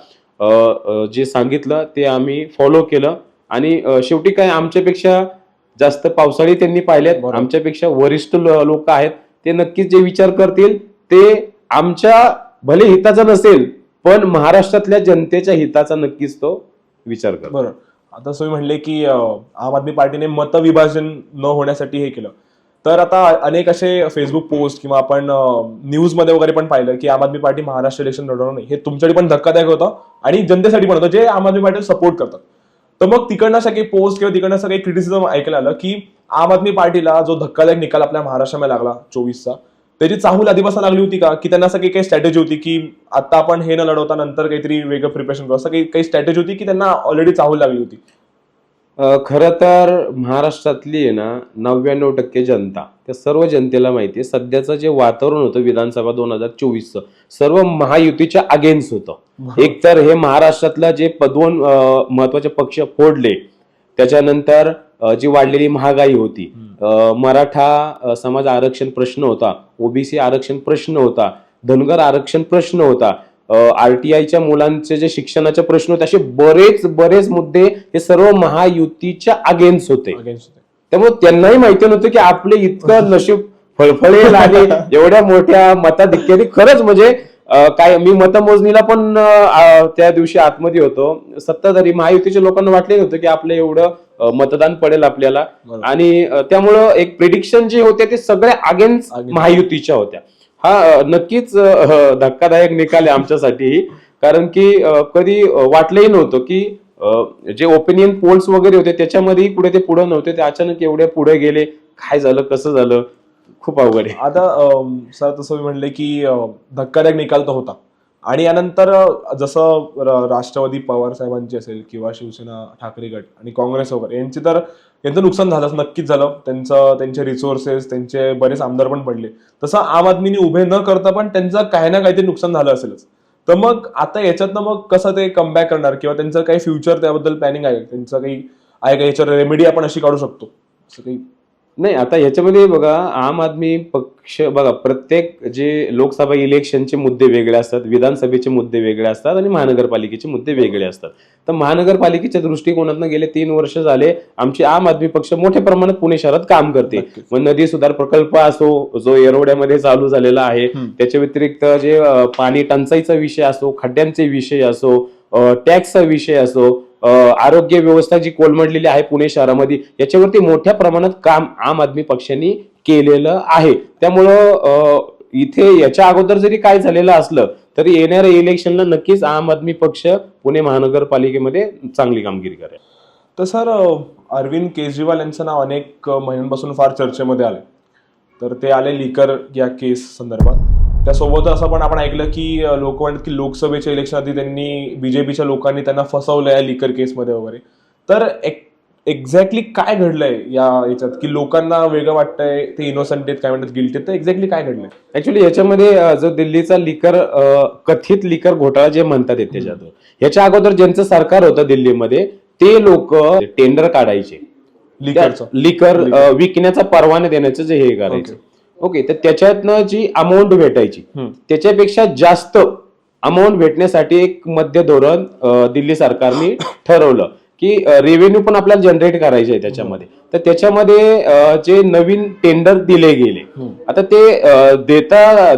जे सांगितलं ते आम्ही फॉलो केलं. आणि शेवटी काय, आमच्यापेक्षा जास्त पावसाळी त्यांनी पाहिल्यात, आमच्यापेक्षा वरिष्ठ लोक आहेत, ते नक्कीच जे विचार करतील ते आमच्या भले हिताचा नसेल पण महाराष्ट्रातल्या जनतेच्या हिताचा नक्कीच तो विचार करतो. बरोबर. आता तुम्ही म्हणले की आम आदमी पार्टीने मतविभाजन न होण्यासाठी हे केलं, तर आता अनेक असे फेसबुक पोस्ट किंवा आपण न्यूजमध्ये वगैरे पण पाहिलं की आम आदमी पार्टी महाराष्ट्र इलेक्शन लढवणार नाही. हे तुमच्यासाठी पण धक्कादायक होतं आणि जनतेसाठी पण होतं जे आम आदमी पार्टीला सपोर्ट करतात. तर मग तिकडनं असं काही पोस्ट किंवा तिकडनं असं काही क्रिटिसिझम ऐकायला आलं की आम आदमी पार्टीला जो धक्कादायक निकाल आपल्या महाराष्ट्रामध्ये लागला 24चा, त्याची चाहूल आधीपासून लागली होती का, की त्यांना असं काही स्ट्रॅटेजी होती की आता आपण हे न लढवता नंतर काहीतरी वेगळं प्रिपरेशन करू, असं काही स्ट्रॅटेजी होती की त्यांना ऑलरेडी चाहूल लागली होती? खरं तर महाराष्ट्रातली आहे ना 99% जनता, त्या सर्व जनतेला माहिती आहे सध्याचं जे वातावरण होतं विधानसभा 2024चं सर्व महायुतीच्या अगेन्स्ट होतं. एक तर हे महाराष्ट्रातला जे दोन महत्वाचे पक्ष फोडले, त्याच्यानंतर जी वाढलेली महागाई होती, मराठा समाज आरक्षण प्रश्न होता, ओबीसी आरक्षण प्रश्न होता, धनगर आरक्षण प्रश्न होता, आरटीआयच्या मुलांचे जे शिक्षणाचे प्रश्न होते, असे बरेच मुद्दे हे सर्व महायुतीच्या अगेन्स्ट होते. त्यामुळे त्यांनाही माहिती नव्हतं की आपले इतकं नशीब फळफळेल आणि एवढ्या मोठ्या मताधिक्याने. खरंच म्हणजे काय, मी मतमोजणीला पण त्या दिवशी आतमध्ये होतो, सत्ताधारी महायुतीच्या लोकांना वाटले नव्हतं की आपलं एवढं मतदान पडेल आपल्याला. आणि त्यामुळं एक प्रिडिक्शन जे होते ते सगळे अगेन्स्ट महायुतीच्या होत्या. हा नक्कीच धक्कादायक निकाल आहे आमच्यासाठी, कारण की कधी वाटलंही नव्हतं की जे ओपिनियन पोल्स वगैरे होते त्याच्यामध्येही पुढे ते पुढे नव्हते, ते अचानक एवढे पुढे गेले. काय झालं, कसं झालं, खूप अवघड आहे. आता सर तसं मी म्हणले की धक्कादायक निकाल तर होता, आणि यानंतर जसं राष्ट्रवादी पवार साहेबांची असेल किंवा शिवसेना ठाकरे गट आणि काँग्रेस वगैरे यांचं नुकसान झालं, नक्कीच झालं. त्यांचे रिसोर्सेस, त्यांचे बरेच आमदार पण पडले. तसं आम आदमीने उभे न करता पण त्यांचं काही ना काहीतरी नुकसान झालं असेलच. तर मग आता याच्यातनं मग कसं ते कमबॅक करणार, किंवा त्यांचं काही फ्युचर त्याबद्दल प्लॅनिंग आहे, त्यांचं काही आहे का, याच्यावर रेमेडी आपण अशी काढू शकतो असं काही? नाही, आता ह्याच्यामध्ये बघा, आम आदमी पक्ष बघा, प्रत्येक जे लोकसभा इलेक्शनचे मुद्दे वेगळे असतात, विधानसभेचे मुद्दे वेगळे असतात आणि महानगरपालिकेचे मुद्दे वेगळे असतात. तर महानगरपालिकेच्या दृष्टिकोनातून गेले 3 वर्ष झाले आमची आम आदमी पक्ष मोठ्या प्रमाणात पुणे शहरात काम करते. मग नदी सुधार प्रकल्प असो जो येरवड्यामध्ये चालू झालेला आहे, त्याच्या व्यतिरिक्त जे पाणी टंचाईचा विषय असो, खड्ड्यांचे विषय असो, टॅक्सचा विषय असो, आरोग्य व्यवस्था जी कोलमडलेली आहे पुणे शहरामध्ये, याच्यावरती मोठ्या प्रमाणात काम आम आदमी पक्षाने केलेलं आहे. त्यामुळं इथे याच्या अगोदर जरी काय झालेलं असलं तरी येणाऱ्या इलेक्शनला नक्कीच आम आदमी पक्ष पुणे महानगरपालिकेमध्ये चांगली कामगिरी करेल. तर सर, अरविंद केजरीवाल यांचं नाव अनेक महिन्यांपासून फार चर्चेमध्ये आले. तर ते आले लिकर या केस संदर्भात. त्यासोबत असं पण आपण ऐकलं की लोक म्हणतात की लोकसभेच्या इलेक्शन आधी त्यांनी बीजेपीच्या लोकांनी त्यांना फसवलं या लिकर केसमध्ये वगैरे. तर एक्झॅक्टली काय घडलंय याच्यात, की लोकांना वेगळं वाटतंय, ते इनोसंट आहेत, काय म्हणतात गिल्टी, तर एक्झॅक्टली काय घडलंय? ऍक्च्युली याच्यामध्ये जो दिल्लीचा लिकर कथित लिकर घोटाळा जे म्हणतात त्याच्यात, याच्या अगोदर ज्यांचं सरकार होतं दिल्लीमध्ये ते लोक टेंडर काढायचे लिकर विकण्याचा परवाना देण्याचं जे हे करायचं. ओके, तर त्याच्यातनं जी अमाऊंट भेटायची त्याच्यापेक्षा जास्त अमाऊंट भेटण्यासाठी एक मध्य धोरण दिल्ली सरकारने ठरवलं की रेव्हेन्यू पण आपल्याला जनरेट करायचे आहे त्याच्यामध्ये. तर त्याच्यामध्ये जे नवीन टेंडर दिले गेले, आता ते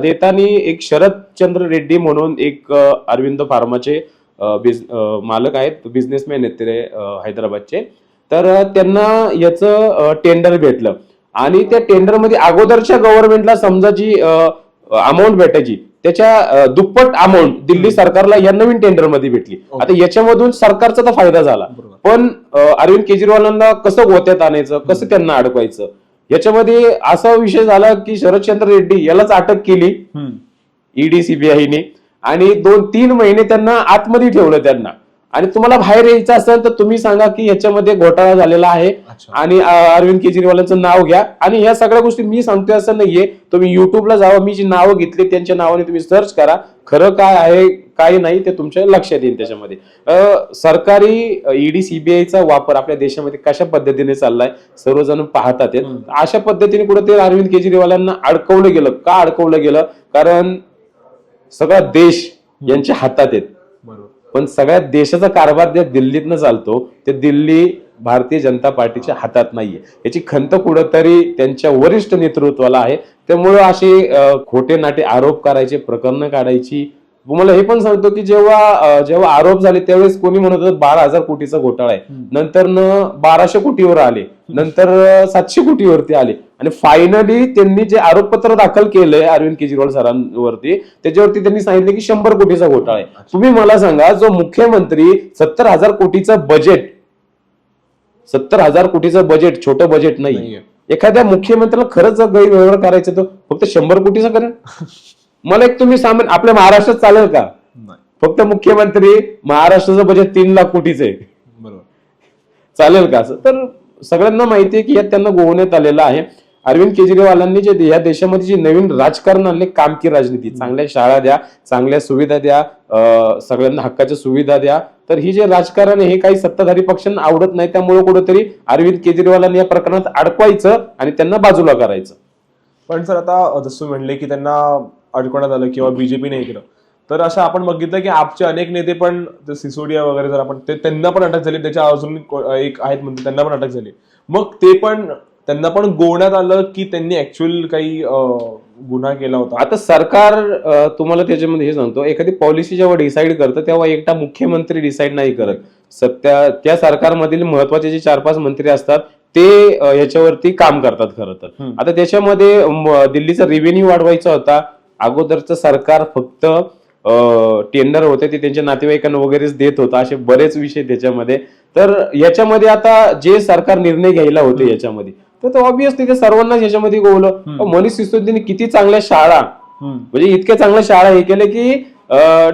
देताना एक शरदचंद्र रेड्डी म्हणून एक अरविंद फार्माचे मालक आहेत, बिझनेसमॅन आहेत ते हैदराबादचे. तर त्यांना याचं टेंडर भेटलं आणि त्या टेंडरमध्ये अगोदरच्या गव्हर्नमेंटला समजा जी अमाऊंट भेटायची त्याच्या दुप्पट अमाऊंट दिल्ली सरकारला या नवीन टेंडर मध्ये भेटली. आता याच्यामधून सरकारचा तर फायदा झाला, पण अरविंद केजरीवालांना कसं गोत्यात आणायचं, कसं त्यांना अडकवायचं, याच्यामध्ये असा विषय झाला की शरदचंद्र रेड्डी यालाच अटक केली ईडी सीबीआयने आणि 2-3 महिने त्यांना आतमध्ये ठेवलं त्यांना. आणि तुम्हाला बाहेर यायचं असेल तर तुम्ही सांगा की ह्याच्यामध्ये घोटाळा झालेला आहे आणि अरविंद केजरीवालांचं नाव घ्या. आणि ह्या सगळ्या गोष्टी मी सांगतोय असं नाहीये, तुम्ही युट्यूबला जावा, मी जी नावं घेतली त्यांच्या नावाने तुम्ही सर्च करा, खरं काय आहे काय नाही ते तुमच्या लक्षात येईल. त्याच्यामध्ये सरकारी ईडी सीबीआयचा वापर आपल्या देशामध्ये कशा पद्धतीने चाललाय सर्वजण पाहतात. अशा पद्धतीने कुठे अरविंद केजरीवालांना अडकवलं गेलं. का अडकवलं गेलं? कारण सगळा देश यांच्या हातात आहेत, पण सगळ्या देशाचा कारभार ज्या दिल्लीतनं चालतो ते दिल्ली भारतीय जनता पार्टीच्या हातात नाहीये. याची खंत कुठंतरी त्यांच्या वरिष्ठ नेतृत्वाला आहे. त्यामुळे असे खोटे नाटे आरोप करायचे, प्रकरणं काढायची. तुम्हाला हे पण सांगतो की जेव्हा आरोप झाले त्यावेळेस कोणी म्हणत होतं 12,000 कोटीचा घोटाळा आहे, नंतर 1200 कोटीवर आले, नंतर 700 कोटीवरती आले आणि फायनली त्यांनी जे आरोपपत्र दाखल केलंय अरविंद केजरीवाल सरांवरती त्याच्यावरती त्यांनी सांगितलं की 100 कोटीचा घोटाळा आहे. तुम्ही मला सांगा, जो मुख्यमंत्री 70,000 कोटीचं बजेट, 70,000 कोटीचं बजेट छोटं बजेट नाही, एखाद्या मुख्यमंत्र्याला खरंच गैरव्यवहार करायचा तो फक्त 100 कोटीचा करेल? मला एक तुम्ही सांगा, आपल्या महाराष्ट्रात चालेल का? फक्त मुख्यमंत्री महाराष्ट्राचं बजेट 3 लाख कोटीचं आहे, चालेल का असं? तर सगळ्यांना माहिती आहे की यात त्यांना गोवण्यात आलेलं आहे. अरविंद केजरीवालांनी जे या देशामध्ये जे नवीन राजकारण आणले, काम की राजनीती, चांगल्या शाळा द्या, चांगल्या सुविधा द्या, सगळ्यांना हक्काच्या सुविधा द्या. तर ही जे राजकारण आहे हे काही सत्ताधारी पक्षांना आवडत नाही. त्यामुळे कुठेतरी अरविंद केजरीवालांनी या प्रकरणात अडकवायचं आणि त्यांना बाजूला करायचं. पण सर आता जसं म्हणले की त्यांना अडकवण्यात आलं किंवा बीजेपी नाही केलं, तर असं आपण बघितलं की आपचे अनेक नेते पण सिसोडिया वगैरे जर आपण त्यांना पण अटक झाली, त्याच्या अजून एक आहेत म्हणते त्यांना पण अटक झाली. मग त्यांना पण गोवण्यात आलं की त्यांनी ऍक्च्युअल काही गुन्हा केला होता? आता सरकार तुम्हाला त्याच्यामध्ये हे सांगतो, एखादी पॉलिसी जेव्हा डिसाईड करतं तेव्हा एकटा मुख्यमंत्री डिसाईड नाही करत. त्या सरकारमधील महत्वाचे जे 4-5 मंत्री असतात ते याच्यावरती काम करतात खरं तर. आता त्याच्यामध्ये दिल्लीचा रेव्हेन्यू वाढवायचा होता. अगोदरचं सरकार फक्त टेंडर होते ते त्यांच्या नातेवाईकांना वगैरेच देत होतं, असे बरेच विषय त्याच्यामध्ये. तर याच्यामध्ये आता जे सरकार निर्णय घ्यायला होते याच्यामध्ये, तर ऑब्विसली ते सर्वांनाच याच्यामध्ये गोवलं. मनीष सिसोदियाने किती चांगल्या शाळा, म्हणजे इतक्या चांगल्या शाळा हे केल्या की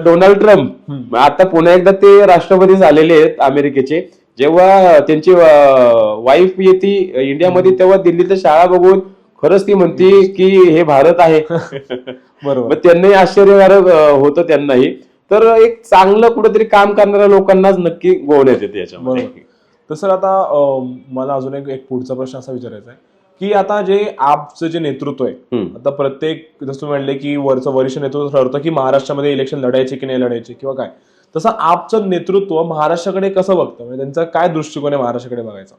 डोनाल्ड ट्रम्प आता पुन्हा एकदा ते राष्ट्रपती झालेले आहेत अमेरिकेचे, जेव्हा त्यांची वाईफ येते इंडियामध्ये तेव्हा दिल्लीतल्या शाळा बघून खरंच ती म्हणती की हे भारत आहे. बरोबर. त्यांनाही आश्चर्यकारक होतं त्यांनाही. तर एक चांगलं कुठेतरी काम करणाऱ्या लोकांनाच नक्की गोवण्यात येते याच्यामध्ये. तसं आता मला अजून एक पुढचा प्रश्न असा विचारायचा आहे की आता जे आपचं जे नेतृत्व आहे, आता प्रत्येक जसं तुम्ही म्हणले की वरिष्ठ नेतृत्व ठरवतं की महाराष्ट्रामध्ये इलेक्शन लढायचे की नाही लढायचे किंवा काय, तसं आपचं नेतृत्व महाराष्ट्राकडे कसं बघतं, म्हणजे त्यांचा काय दृष्टिकोन आहे महाराष्ट्राकडे बघायचा?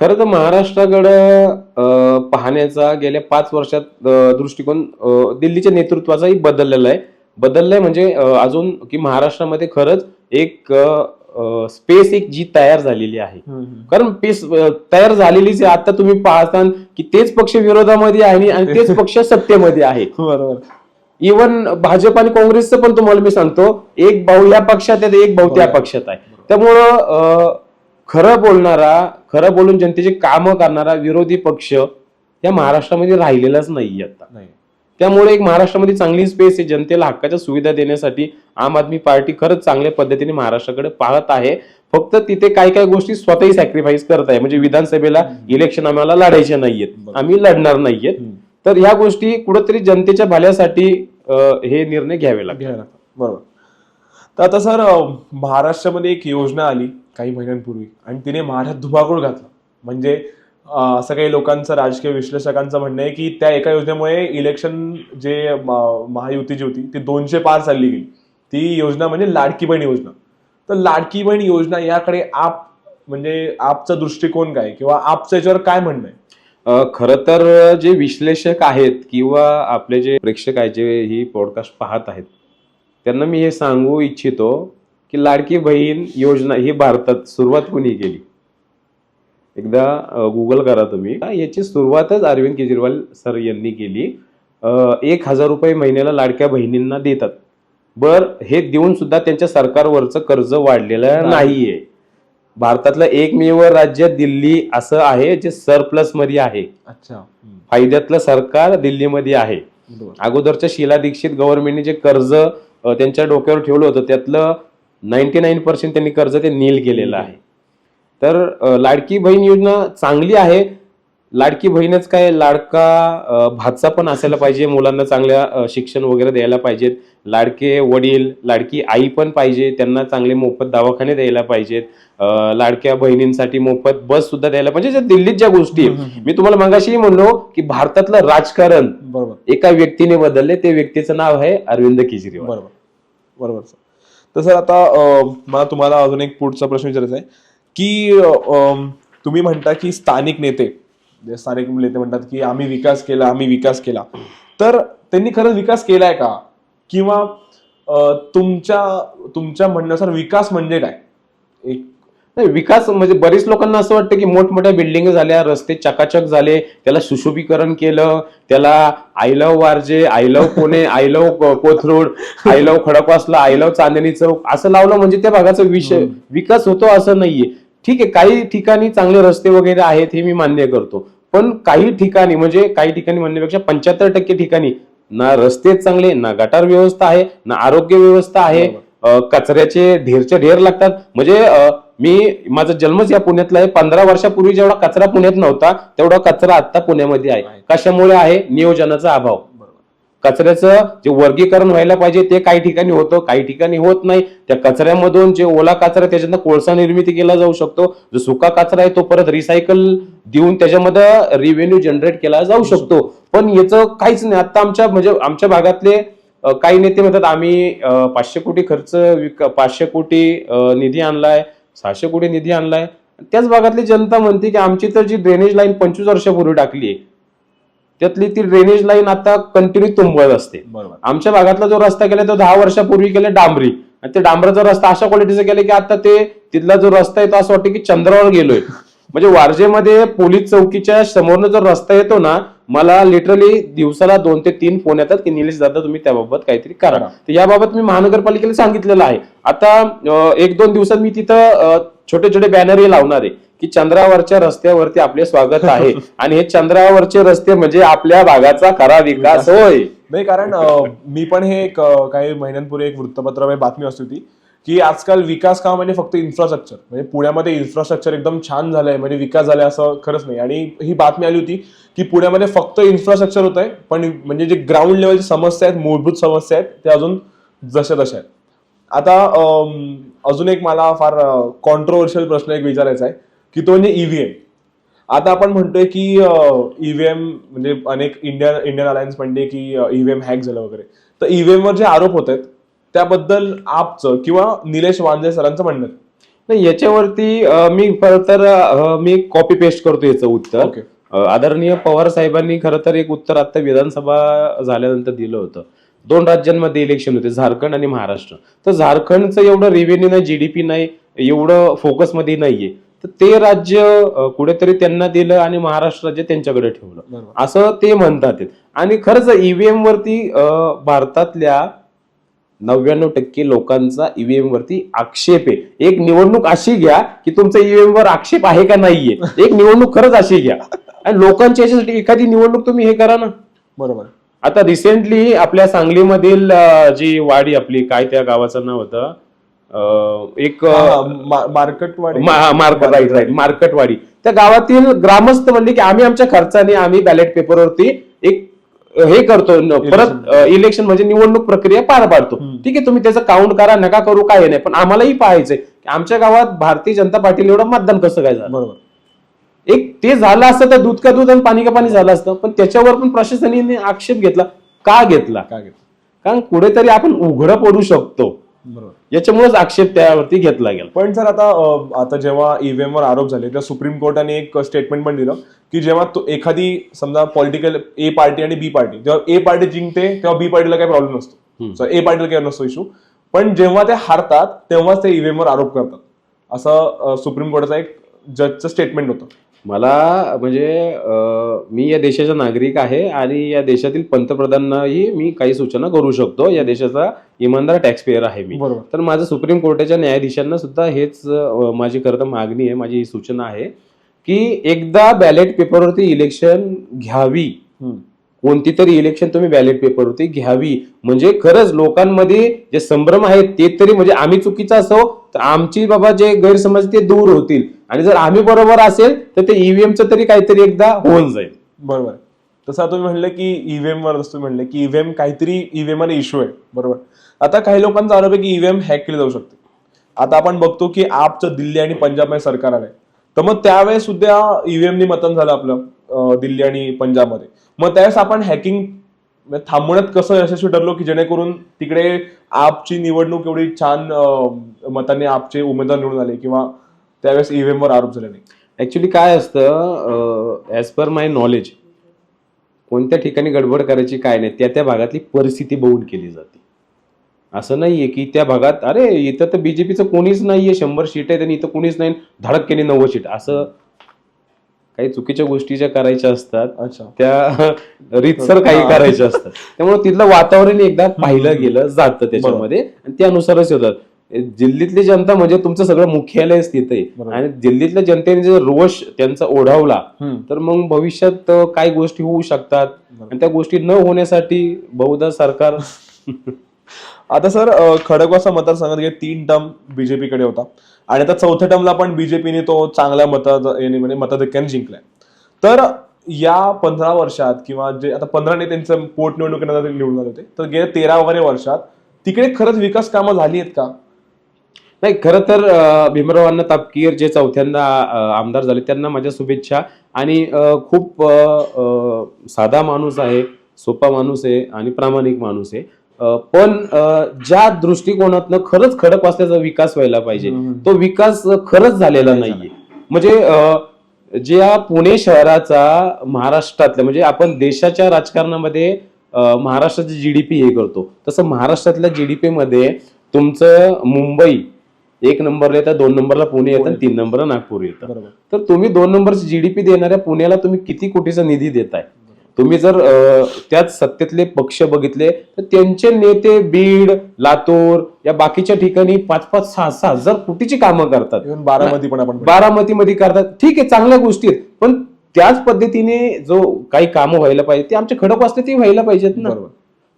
खरं तर महाराष्ट्राकडे पाहण्याचा गेल्या 5 वर्षात दृष्टिकोन दिल्लीच्या नेतृत्वाचाही बदललाय म्हणजे अजून की महाराष्ट्रामध्ये खरंच एक स्पेस एक जी तयार झालेली आहे. कारण पेस तयार झालेलीच आहे. आता तुम्ही पाहता की तेच पक्ष विरोधामध्ये आहे आणि तेच पक्ष सत्तेमध्ये आहे. बरोबर. इव्हन भाजप आणि काँग्रेसचं पण तुम्हाला मी सांगतो, एक भाऊ या पक्षात आहे, एक भाऊ त्या पक्षात आहे. त्यामुळं खरं बोलून जनतेचे कामं करणारा विरोधी पक्ष या महाराष्ट्रामध्ये राहिलेलाच नाही आता. त्यामुळे एक महाराष्ट्रामध्ये चांगली स्पेस आहे. जनतेला हक्काच्या सुविधा देण्यासाठी आम आदमी पार्टी खरंच चांगल्या पद्धतीने महाराष्ट्राकडे पाहत आहे. फक्त तिथे काही गोष्टी स्वतःही सॅक्रिफाईस करत आहे. म्हणजे विधानसभेला इलेक्शन आम्हाला लढायचे नाहीयेत, आम्ही लढणार नाहीयेत. तर ह्या गोष्टी कुठेतरी जनतेच्या भल्यासाठी हे निर्णय घ्यावे लागतात. बरोबर. तर आता सर महाराष्ट्रामध्ये एक योजना आली काही महिन्यांपूर्वी आणि तिने महाराष्ट्रात धुमाकूळ घातला. म्हणजे असं काही लोकांचं, राजकीय विश्लेषकांचं म्हणणं आहे की त्या एका योजनेमुळे इलेक्शन जे महायुती जी होती ती 200 पार चालली गेली. ती योजना म्हणजे लाडकी बहीण योजना. तर लाडकी बहीण योजना याकडे म्हणजे आपचा दृष्टिकोन काय किंवा आपचं याच्यावर काय म्हणणं आहे? खरं तर जे विश्लेषक आहेत किंवा आपले जे प्रेक्षक आहेत जे ही पॉडकास्ट पाहत आहेत त्यांना मी हे सांगू इच्छितो की लाडकी बहीण योजना ही भारतात सुरुवात कोणी केली? एकदा गुगल करा तुम्ही. याची सुरुवातच अरविंद केजरीवाल सर यांनी केली. 1,000 रुपये महिन्याला लाडक्या बहिणींना देतात. हे देऊन सुद्धा त्यांच्या सरकारवरचं कर्ज वाढलेलं नाहीये. भारतातलं एकमेव राज्य दिल्ली असं आहे जे सरप्लस मध्ये आहे. अच्छा. फायद्यातलं सरकार दिल्लीमध्ये आहे. अगोदरच्या शीला दीक्षित गव्हर्नमेंटने जे कर्ज त्यांच्या डोक्यावर ठेवलं होतं त्यातलं 99% त्यांनी कर्ज ते नील केलेलं आहे. तर लाडकी बहीण योजना चांगली आहे. लाडकी बहीणच काय, लाडका भाचा पण असायला पाहिजे. मुलांना चांगल्या शिक्षण वगैरे द्यायला पाहिजेत. लाडके वडील, लाडकी आई पण पाहिजे. त्यांना चांगले मोफत दवाखाने द्यायला पाहिजेत. लाडक्या बहिणींसाठी मोफत बस सुद्धा द्यायला पाहिजे. दिल्लीत ज्या गोष्टी मी तुम्हाला मगाशी म्हणलो की भारतातलं राजकारण एका व्यक्तीने बदलले. ते व्यक्तीचं नाव आहे अरविंद केजरीवाल. बरोबर. तर सर आता मला तुम्हाला अजून एक पुढचा प्रश्न विचारायचा आहे की तुम्ही म्हणता की स्थानिक नेते म्हणतात की आम्ही विकास केला, तर त्यांनी खरंच विकास केलाय का? किंवा तुमच्या म्हणण्यानुसार विकास म्हणजे काय? विकास म्हणजे बरीच लोकांना असं वाटतं की मोठमोठ्या बिल्डिंग झाल्या, रस्ते चकाचक झाले, त्याला सुशोभीकरण केलं, त्याला I love Warje, I love Pune, I love Kothrud, I love Khadakwasla, I love Chandni Chowk असं लावलं म्हणजे त्या भागाचा विकास होतो असं नाहीये. ठीक आहे, काही ठिकाणी चांगले रस्ते वगैरे आहेत हे मी मान्य करतो. पण काही ठिकाणी म्हणण्यापेक्षा 75% ठिकाणी ना रस्ते चांगले, ना गटार व्यवस्था आहे, ना आरोग्य व्यवस्था आहे. कचऱ्याचे ढेरच्या ढेर लागतात. म्हणजे माझा जन्मच या पुण्यातला आहे. 15 वर्षापूर्वी जेवढा कचरा पुण्यात नव्हता तेवढा कचरा आता पुण्यामध्ये आहे. कशामुळे आहे? नियोजनाचा अभाव. कचऱ्याचं जे वर्गीकरण व्हायला पाहिजे ते काही ठिकाणी होतं, काही ठिकाणी होत नाही. त्या कचऱ्यामधून जे ओला कचरा त्याच्यातनं कोळसा निर्मिती केला जाऊ शकतो, जो सुका कचरा आहे तो परत रिसायकल देऊन त्याच्यामध्ये रेव्हेन्यू जनरेट केला जाऊ शकतो. पण याचं काहीच नाही. आता आमच्या भागातले काही नेते म्हणतात आम्ही 500 कोटी 500 कोटी निधी आणलाय, 600 कोटी निधी आणलाय. त्याच भागातली जनता म्हणते की आमची तर जी ड्रेनेज लाईन 25 वर्षापूर्वी टाकली आहे त्यातली ती ड्रेनेज लाईन आता कंटिन्यू तुंबत असते. आमच्या भागातला जो रस्ता केला तो 10 वर्षापूर्वी केला डांबरी, आणि ते डांबराचा रस्ता अशा क्वालिटीचा केला की आता तिथला जो रस्ता आहे तो असं वाटतं की चंद्रावर गेलोय. म्हणजे वारजेमध्ये पोलीस चौकीच्या समोरनं जो रस्ता येतो ना, मला लिटरली दिवसाला 2 ते 3 फोन येतात की निलेश दादा तुम्ही त्याबाबत काहीतरी करा. तर याबाबत मी महानगरपालिकेला सांगितलेलं आहे. आता 1-2 दिवसात मी तिथं छोटे छोटे बॅनरही लावणार आहे की चंद्रावरच्या रस्त्यावरती आपले स्वागत आहे. आणि हे चंद्रावरचे रस्ते म्हणजे आपल्या भागाचा खरा विकास होय. नाही, कारण मी पण हे काही महिन्यांपूर्वी एक वृत्तपत्रामध्ये बातमी असली होती की आजकाल विकास काम म्हणजे फक्त इन्फ्रास्ट्रक्चर, म्हणजे पुण्यामध्ये इन्फ्रास्ट्रक्चर एकदम छान झालंय म्हणजे विकास झालाय असं खरंच नाही. आणि ही बातमी आली होती की पुण्यामध्ये फक्त इन्फ्रास्ट्रक्चर होत आहे, पण म्हणजे जे ग्राउंड लेवलची समस्या आहेत, मूलभूत समस्या आहेत, त्या अजून जशा तशा आहेत. आता अजून एक मला फार कॉन्ट्रोवर्शियल प्रश्न एक विचारायचा आहे की तो म्हणजे ईव्हीएम. आता आपण म्हणतोय की ईव्हीएम म्हणजे अनेक इंडियन अलायन्स म्हणते की ईव्हीएम हॅक झालं वगैरे. तर ईव्हीएम वर जे आरोप होत आहेत त्याबद्दल आपचं किंवा निलेश वांजे सरांचं म्हणणं नाही. याच्यावरती मी कॉपी पेस्ट करतो याचं उत्तर. आदरणीय पवार साहेबांनी खरं तर एक उत्तर आता विधानसभा झाल्यानंतर दिलं होतं. 2 राज्यांमध्ये इलेक्शन होते, झारखंड आणि महाराष्ट्र. तर झारखंडचं एवढं रेव्हेन्यू नाही, जीडीपी नाही, एवढं फोकसमध्ये नाहीये. तर ते राज्य कुठेतरी त्यांना दिलं आणि महाराष्ट्र राज्य त्यांच्याकडे ठेवलं असं ते म्हणतात. आणि खरंच ईव्हीएम वरती भारतातल्या 99% लोकांचा ईव्हीएम वरती आक्षेप आहे. एक निवडणूक अशी घ्या की तुमचा ईव्हीएम वर आक्षेप आहे का नाहीये. एक निवडणूक खरंच अशी घ्या आणि लोकांच्या याच्यासाठी एखादी निवडणूक तुम्ही हे करा ना. बरोबर. आता रिसेंटली आपल्या सांगलीमधील जी वाडी आपली काय त्या गावाचं नाव होतं एक मार्केटवाडी, त्या गावातील ग्रामस्थ म्हणले की आम्ही आमच्या खर्चाने आम्ही बॅलेट पेपरवरती एक हे करतो परत इलेक्शन म्हणजे निवडणूक प्रक्रिया पार पाडतो. ठीक आहे, तुम्ही त्याचं काउंट करा नका करू काय नाही, पण आम्हालाही पाहायचंय की आमच्या गावात भारतीय जनता पार्टीला एवढं मतदान कसं काय झालं. बरोबर. एक ते झालं असतं तर दूध का दूध आणि पाणी का पाणी झालं असतं. पण त्याच्यावर पण प्रशासनाने आक्षेप घेतला. का घेतला? कारण कुठेतरी आपण उघडं पडू शकतो, याच्यामुळेच आक्षेप त्यावरती घेतला गेला. पण सर आता जेव्हा ईव्हीएम वर आरोप झाले तेव्हा सुप्रीम कोर्टाने एक स्टेटमेंट पण दिलं की जेव्हा एखादी समजा पॉलिटिकल ए पार्टी आणि बी पार्टी, जेव्हा ए पार्टी जिंकते तेव्हा बी पार्टीला काही प्रॉब्लेम नसतो, ए पार्टीला काही नसतो इश्यू. पण जेव्हा ते हारतात तेव्हाच ते ईव्हीएम वर आरोप करतात, असं सुप्रीम कोर्टाचा एक जजचं स्टेटमेंट होतं. मला म्हणजे मी या देशाचा नागरिक आहे आणि या देशातील पंतप्रधानांनाही मी काही सूचना करू शकतो. या देशाचा इमानदार टॅक्स पेयर आहे मी. तर माझं सुप्रीम कोर्टाच्या न्यायाधीशांना सुद्धा हेच माझी खरं तर मागणी आहे, माझी ही सूचना आहे की एकदा बॅलेट पेपरवरती इलेक्शन घ्यावी, कोणती तरी इलेक्शन तुम्ही बॅलेट पेपरवरती घ्यावी. म्हणजे खरंच लोकांमध्ये जे संभ्रम आहेत ते तरी म्हणजे आम्ही चुकीचं असो तर आमची बाबा जे गैरसमज ते दूर होतील आणि जर आम्ही बरोबर असेल तर ते ईव्हीएमचं तरी काहीतरी एकदा होऊन जाईल. बरोबर. तसं तुम्ही म्हणले की ईव्हीएम वर तुम्ही म्हणले की ईव्हीएम काहीतरी ईव्हीएम आणि इश्यू आहे. बरोबर. आता काही लोकांचा आरोप आहे की ईव्हीएम हॅक केली जाऊ शकते. आता आपण बघतो की आपचं दिल्ली आणि पंजाबमध्ये सरकार आलंय, तर मग त्यावेळेस सुद्धा ईव्हीएमनी मतदान झालं आपलं दिल्ली आणि पंजाबमध्ये. मग त्यावेळेस आपण हॅकिंग थांबवण्यात कसं यशस्वी ठरलो की जेणेकरून तिकडे आपची निवडणूक एवढी छान मताने आपचे उमेदवार निवडून आले किंवा त्यावेळेस ईव्हीएम वर आरोप झाले नाही. ऍक्च्युली काय असतं, ऍज पर माय नॉलेज कोणत्या ठिकाणी गडबड करायची काय नाही, त्या भागातली परिस्थिती बघून केली जाते. असं नाहीये की त्या भागात अरे इथं तर बीजेपीचं कोणीच नाहीये, 100 सीट आहेत आणि इथं कोणीच नाही, धडक केली 90 सीट. असं काही चुकीच्या गोष्टी ज्या करायच्या असतात त्या रीतसर काही करायच्या असतात. त्यामुळे तिथलं वातावरण एकदा पाहिलं गेलं जातं त्याच्यामध्ये आणि त्यानुसारच होतात. दिल्लीतली जनता म्हणजे तुमचं सगळं मुख्यालय स्थित आहे आणि दिल्लीतल्या जनतेने जर रोष त्यांचा ओढावला तर मग भविष्यात काही गोष्टी होऊ शकतात आणि त्या गोष्टी न होण्यासाठी बहुधा सरकार आता सर खडकवासला मतदारसंघात गेले 3 टर्म बीजेपीकडे होता आणि आता चौथ्या टर्मला पण बीजेपीने तो चांगल्या म्हणजे मताधिक्याने जिंकलाय. तर या 15 वर्षात किंवा जे आता 15 त्यांचं पोटनिवडणुकीनंतर निवडून आले होते, तर गेल्या 13 वगैरे वर्षात तिकडे खरंच विकास कामं झाली आहेत का? नाही, खरं तर भीमराव अण्णा तापकीर जे चौथ्यांदा आमदार झाले त्यांना माझ्या शुभेच्छा. आणि खूप साधा माणूस आहे, सोपा माणूस आहे आणि प्रामाणिक माणूस आहे. पण ज्या दृष्टिकोनातनं खरंच खडकवासल्याचा विकास व्हायला पाहिजे तो विकास खरंच झालेला नाहीये. म्हणजे ज्या पुणे शहराचा महाराष्ट्रातल्या म्हणजे आपण देशाच्या राजकारणामध्ये महाराष्ट्राची जीडीपी हे करतो, तसं महाराष्ट्रातल्या जीडीपी मध्ये तुमचं मुंबई 1 नंबरला येतं, 2 नंबरला पुणे येतं, 3 नंबरला नागपूर येतं. तर तुम्ही 2 नंबरची जीडीपी देणाऱ्या पुण्याला तुम्ही किती कोटीचा निधी देताय? तुम्ही जर त्याच सत्तेतले पक्ष बघितले तर त्यांचे नेते बीड, लातूर या बाकीच्या ठिकाणी 5-5, 6-6 हजार कोटीची कामं करतात. इव्हन बारामती पण आपण बारामतीमध्ये करतात. ठीक आहे, चांगल्या गोष्टी आहेत, पण त्याच पद्धतीने जो काही कामं व्हायला पाहिजे ते आमच्या खडकवासल्यात ती व्हायला पाहिजेत ना.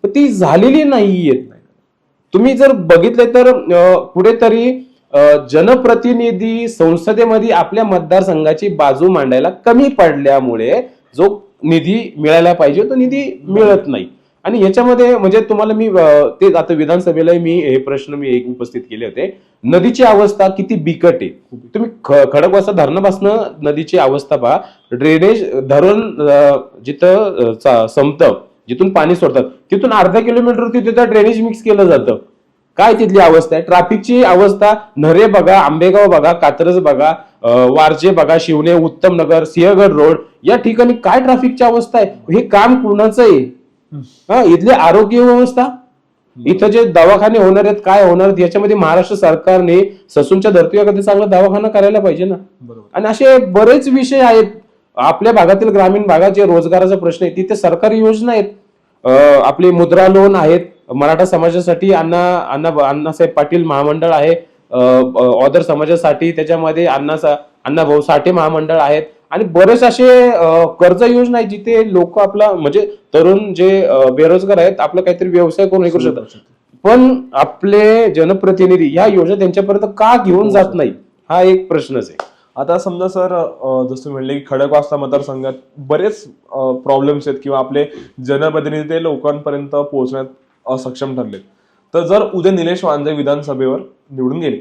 पण ती झालेली नाहीयेत. तुम्ही जर बघितले तर कुठेतरी जनप्रतिनिधी संसदेमध्ये आपल्या मतदारसंघाची बाजू मांडायला कमी पडल्यामुळे जो निधी मिळायला पाहिजे तो निधी मिळत नाही. आणि याच्यामध्ये म्हणजे तुम्हाला मी ते आता विधानसभेला मी हे प्रश्न एक उपस्थित केले होते. नदीची अवस्था किती बिकट आहे. तुम्ही खडकवासला धरणापासून नदीची अवस्था पहा. ड्रेनेज धरण जिथं संपतं, जिथून पाणी सोडतात तिथून अर्धा किलोमीटरवरती तिथं ड्रेनेज मिक्स केलं जातं. काय तिथली अवस्था आहे? ट्रॅफिकची अवस्था नरे बघा, आंबेगाव बघा, कात्रज बघा, वारजे बघा, शिवने, उत्तम नगर, सिंहगड रोड या ठिकाणी काय ट्रॅफिकची अवस्था आहे. हे काम कुणाचं आहे? इथली आरोग्य व्यवस्था, इथं जे दवाखाने होणार आहेत काय होणार आहेत याच्यामध्ये महाराष्ट्र सरकारने ससूनच्या धर्तीवर चांगला दवाखाना करायला पाहिजे ना. आणि असे बरेच विषय आहेत. आपल्या भागातील ग्रामीण भागात जे रोजगाराचा प्रश्न आहे तिथे सरकारी योजना आहेत. आपले मुद्रा लोन आहेत. मराठा समाजासाठी अण्णासाहेब पाटील महामंडळ आहे. ऑदर समाजासाठी त्याच्यामध्ये अण्णाभाऊ साठे महामंडळ आहेत. आणि बरेच असे कर्ज योजना आहेत जिथे लोक आपला म्हणजे तरुण जे बेरोजगार आहेत आपला काहीतरी व्यवसाय करून हे करू शकतात. पण आपले जनप्रतिनिधी ह्या योजना त्यांच्यापर्यंत का घेऊन जात नाही हा एक प्रश्नच आहे. आता समजा सर जसं म्हणले की खडकवासला मतदारसंघात बरेच प्रॉब्लेम्स आहेत किंवा आपले जनप्रतिनिधी ते लोकांपर्यंत पोहोचण्यात असक्षम ठरले. तर जर उद्या निलेश वांजे विधानसभेवर निवडून गेले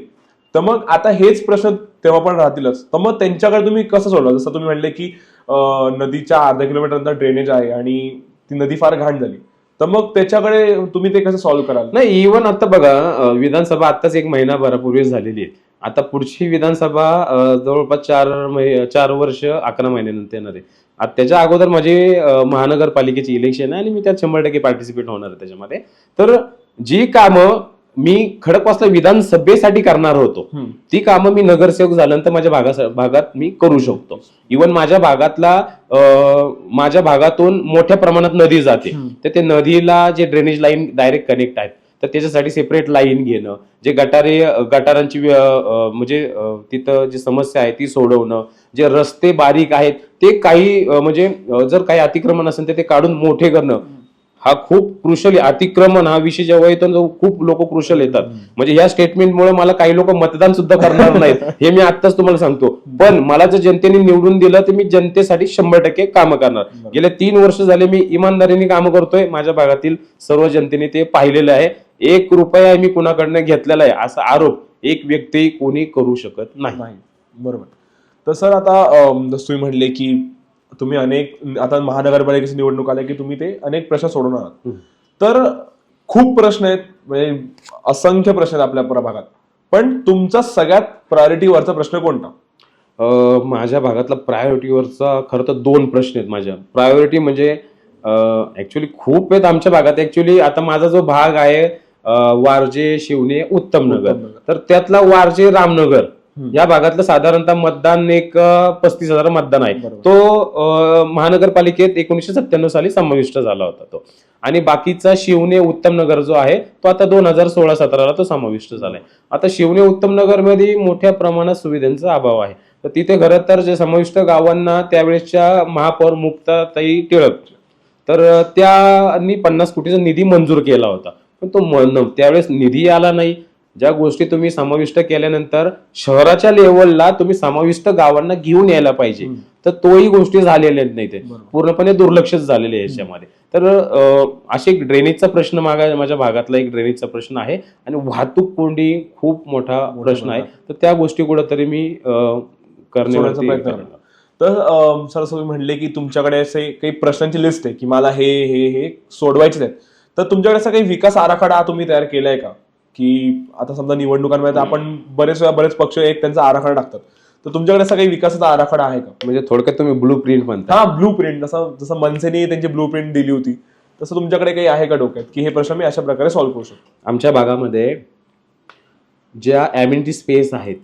तर मग आता हेच प्रश्न तेव्हा पण राहतीलच. तर मग त्यांच्याकडे तुम्ही कसं सोडवा? जसं तुम्ही म्हणले की नदीच्या अर्धा किलोमीटर नंतर ड्रेनेज आहे आणि ती नदी फार घाण झाली, तर मग त्याच्याकडे तुम्ही ते कसं सॉल्व्ह कराल? नाही, इव्हन आता बघा विधानसभा आताच 1 महिनाभरापूर्वी झालेली आहे. आता पुढची विधानसभा जवळपास 4 वर्ष 11 महिन्यानंतर येणार आहे. आता त्याच्या अगोदर माझी महानगरपालिकेची इलेक्शन आहे आणि मी त्यात 100% पार्टिसिपेट होणार आहे त्याच्यामध्ये. तर जी कामं मी खडकवासला विधानसभेसाठी करणार होतो ती कामं मी नगरसेवक झाल्यानंतर माझ्या भागात मी करू शकतो. इव्हन माझ्या भागातून मोठ्या प्रमाणात नदी जाते तर ते नदीला जे ड्रेनेज लाईन डायरेक्ट कनेक्ट आहेत तर त्याच्यासाठी सेपरेट लाईन घेणं, जे गटारांची म्हणजे तिथं जी समस्या आहे ती सोडवणं, जे रस्ते बारीक आहेत ते काही म्हणजे जर काही अतिक्रमण असेल तर ते काढून मोठे करणं हा खूप क्रुशल. अतिक्रमण हा विषय जेव्हा येतो खूप लोक क्रुशल येतात. म्हणजे या स्टेटमेंटमुळे मला काही लोक मतदान सुद्धा करणार नाहीत हे मी आत्ताच तुम्हाला सांगतो. पण मला जर जनतेने निवडून दिलं तर मी जनतेसाठी 100% कामं करणार. गेले 3 वर्ष झाले मी इमानदारीने कामं करतोय. माझ्या भागातील सर्व जनतेने ते पाहिलेलं आहे. 1 रुपया मी कुणाकडनं घेतलेला आहे असा आरोप एक व्यक्ती कोणी करू शकत नाही. बरोबर. तर सर आता जसं तुम्ही म्हणले की तुम्ही आता महानगरपालिकेची निवडणूक आल्या की तुम्ही ते अनेक प्रश्न सोडवणार आहात. तर खूप प्रश्न आहेत, म्हणजे असंख्य प्रश्न आहेत आपल्या भागात. पण तुमचा सगळ्यात प्रायोरिटीवरचा प्रश्न कोणता? माझ्या भागातला प्रायोरिटीवरचा खरं तर 2 प्रश्न आहेत. माझ्या प्रायोरिटी म्हणजे ऍक्च्युली खूप आहेत आमच्या भागात. ऍक्च्युली आता माझा जो भाग आहे वारजे, शिवने, उत्तम नगर, तर त्यातला वारजे रामनगर या भागातलं साधारणतः मतदान 35,000 मतदान आहे. तो महानगरपालिकेत 1997 साली समाविष्ट झाला होता तो. आणि बाकीचा शिवने, उत्तम नगर जो आहे तो आता 2016-17 तो समाविष्ट झालाय. आता शिवने, उत्तम नगर मध्ये मोठ्या प्रमाणात सुविधांचा अभाव आहे. तर तिथे खरं तर जे समाविष्ट गावांना त्यावेळेसच्या महापौर मुक्ताताई टिळक तर त्यांनी 50 कोटीचा निधी मंजूर केला होता. पण तो त्यावेळेस निधी आला नाही. ज्या गोष्टी तुम्ही समाविष्ट केल्यानंतर शहराच्या लेवलला तुम्ही समाविष्ट गावांना घेऊन यायला पाहिजे, तर तोही गोष्टी झालेल्या नाही, ते पूर्णपणे दुर्लक्षित झालेले आहे याच्यामध्ये. तर असे एक ड्रेनेजचा प्रश्न माझ्या भागातला एक ड्रेनेजचा प्रश्न आहे आणि वाहतूक कोंडी खूप मोठा प्रश्न आहे. तर त्या गोष्टी कुठेतरी मी करण्याचा प्रयत्न करतो. तर सर तुम्ही म्हणले की तुमच्याकडे असे काही प्रश्नांची लिस्ट आहे की मला हे हे हे सोडवायचे आहेत, तर तुमच्याकडे असा काही विकास आराखडा तुम्ही तयार केलाय का? की आता समजा निवडणुकांमध्ये आपण बरेच पक्ष एक त्यांचा आराखडा टाकतात, तर तुमच्याकडे असा काही विकासाचा आराखडा आहे का? म्हणजे थोडक्यात तुम्ही ब्लू प्रिंट म्हणता? हा, ब्लू प्रिंट. जसं मनसेने त्यांची ब्लू प्रिंट दिली होती, तसं तुमच्याकडे काही आहे का डोक्यात की हे प्रश्न मी अशा प्रकारे सॉल्व्ह करू शकतो? आमच्या भागामध्ये ज्या ॲम्युनिटी स्पेस आहेत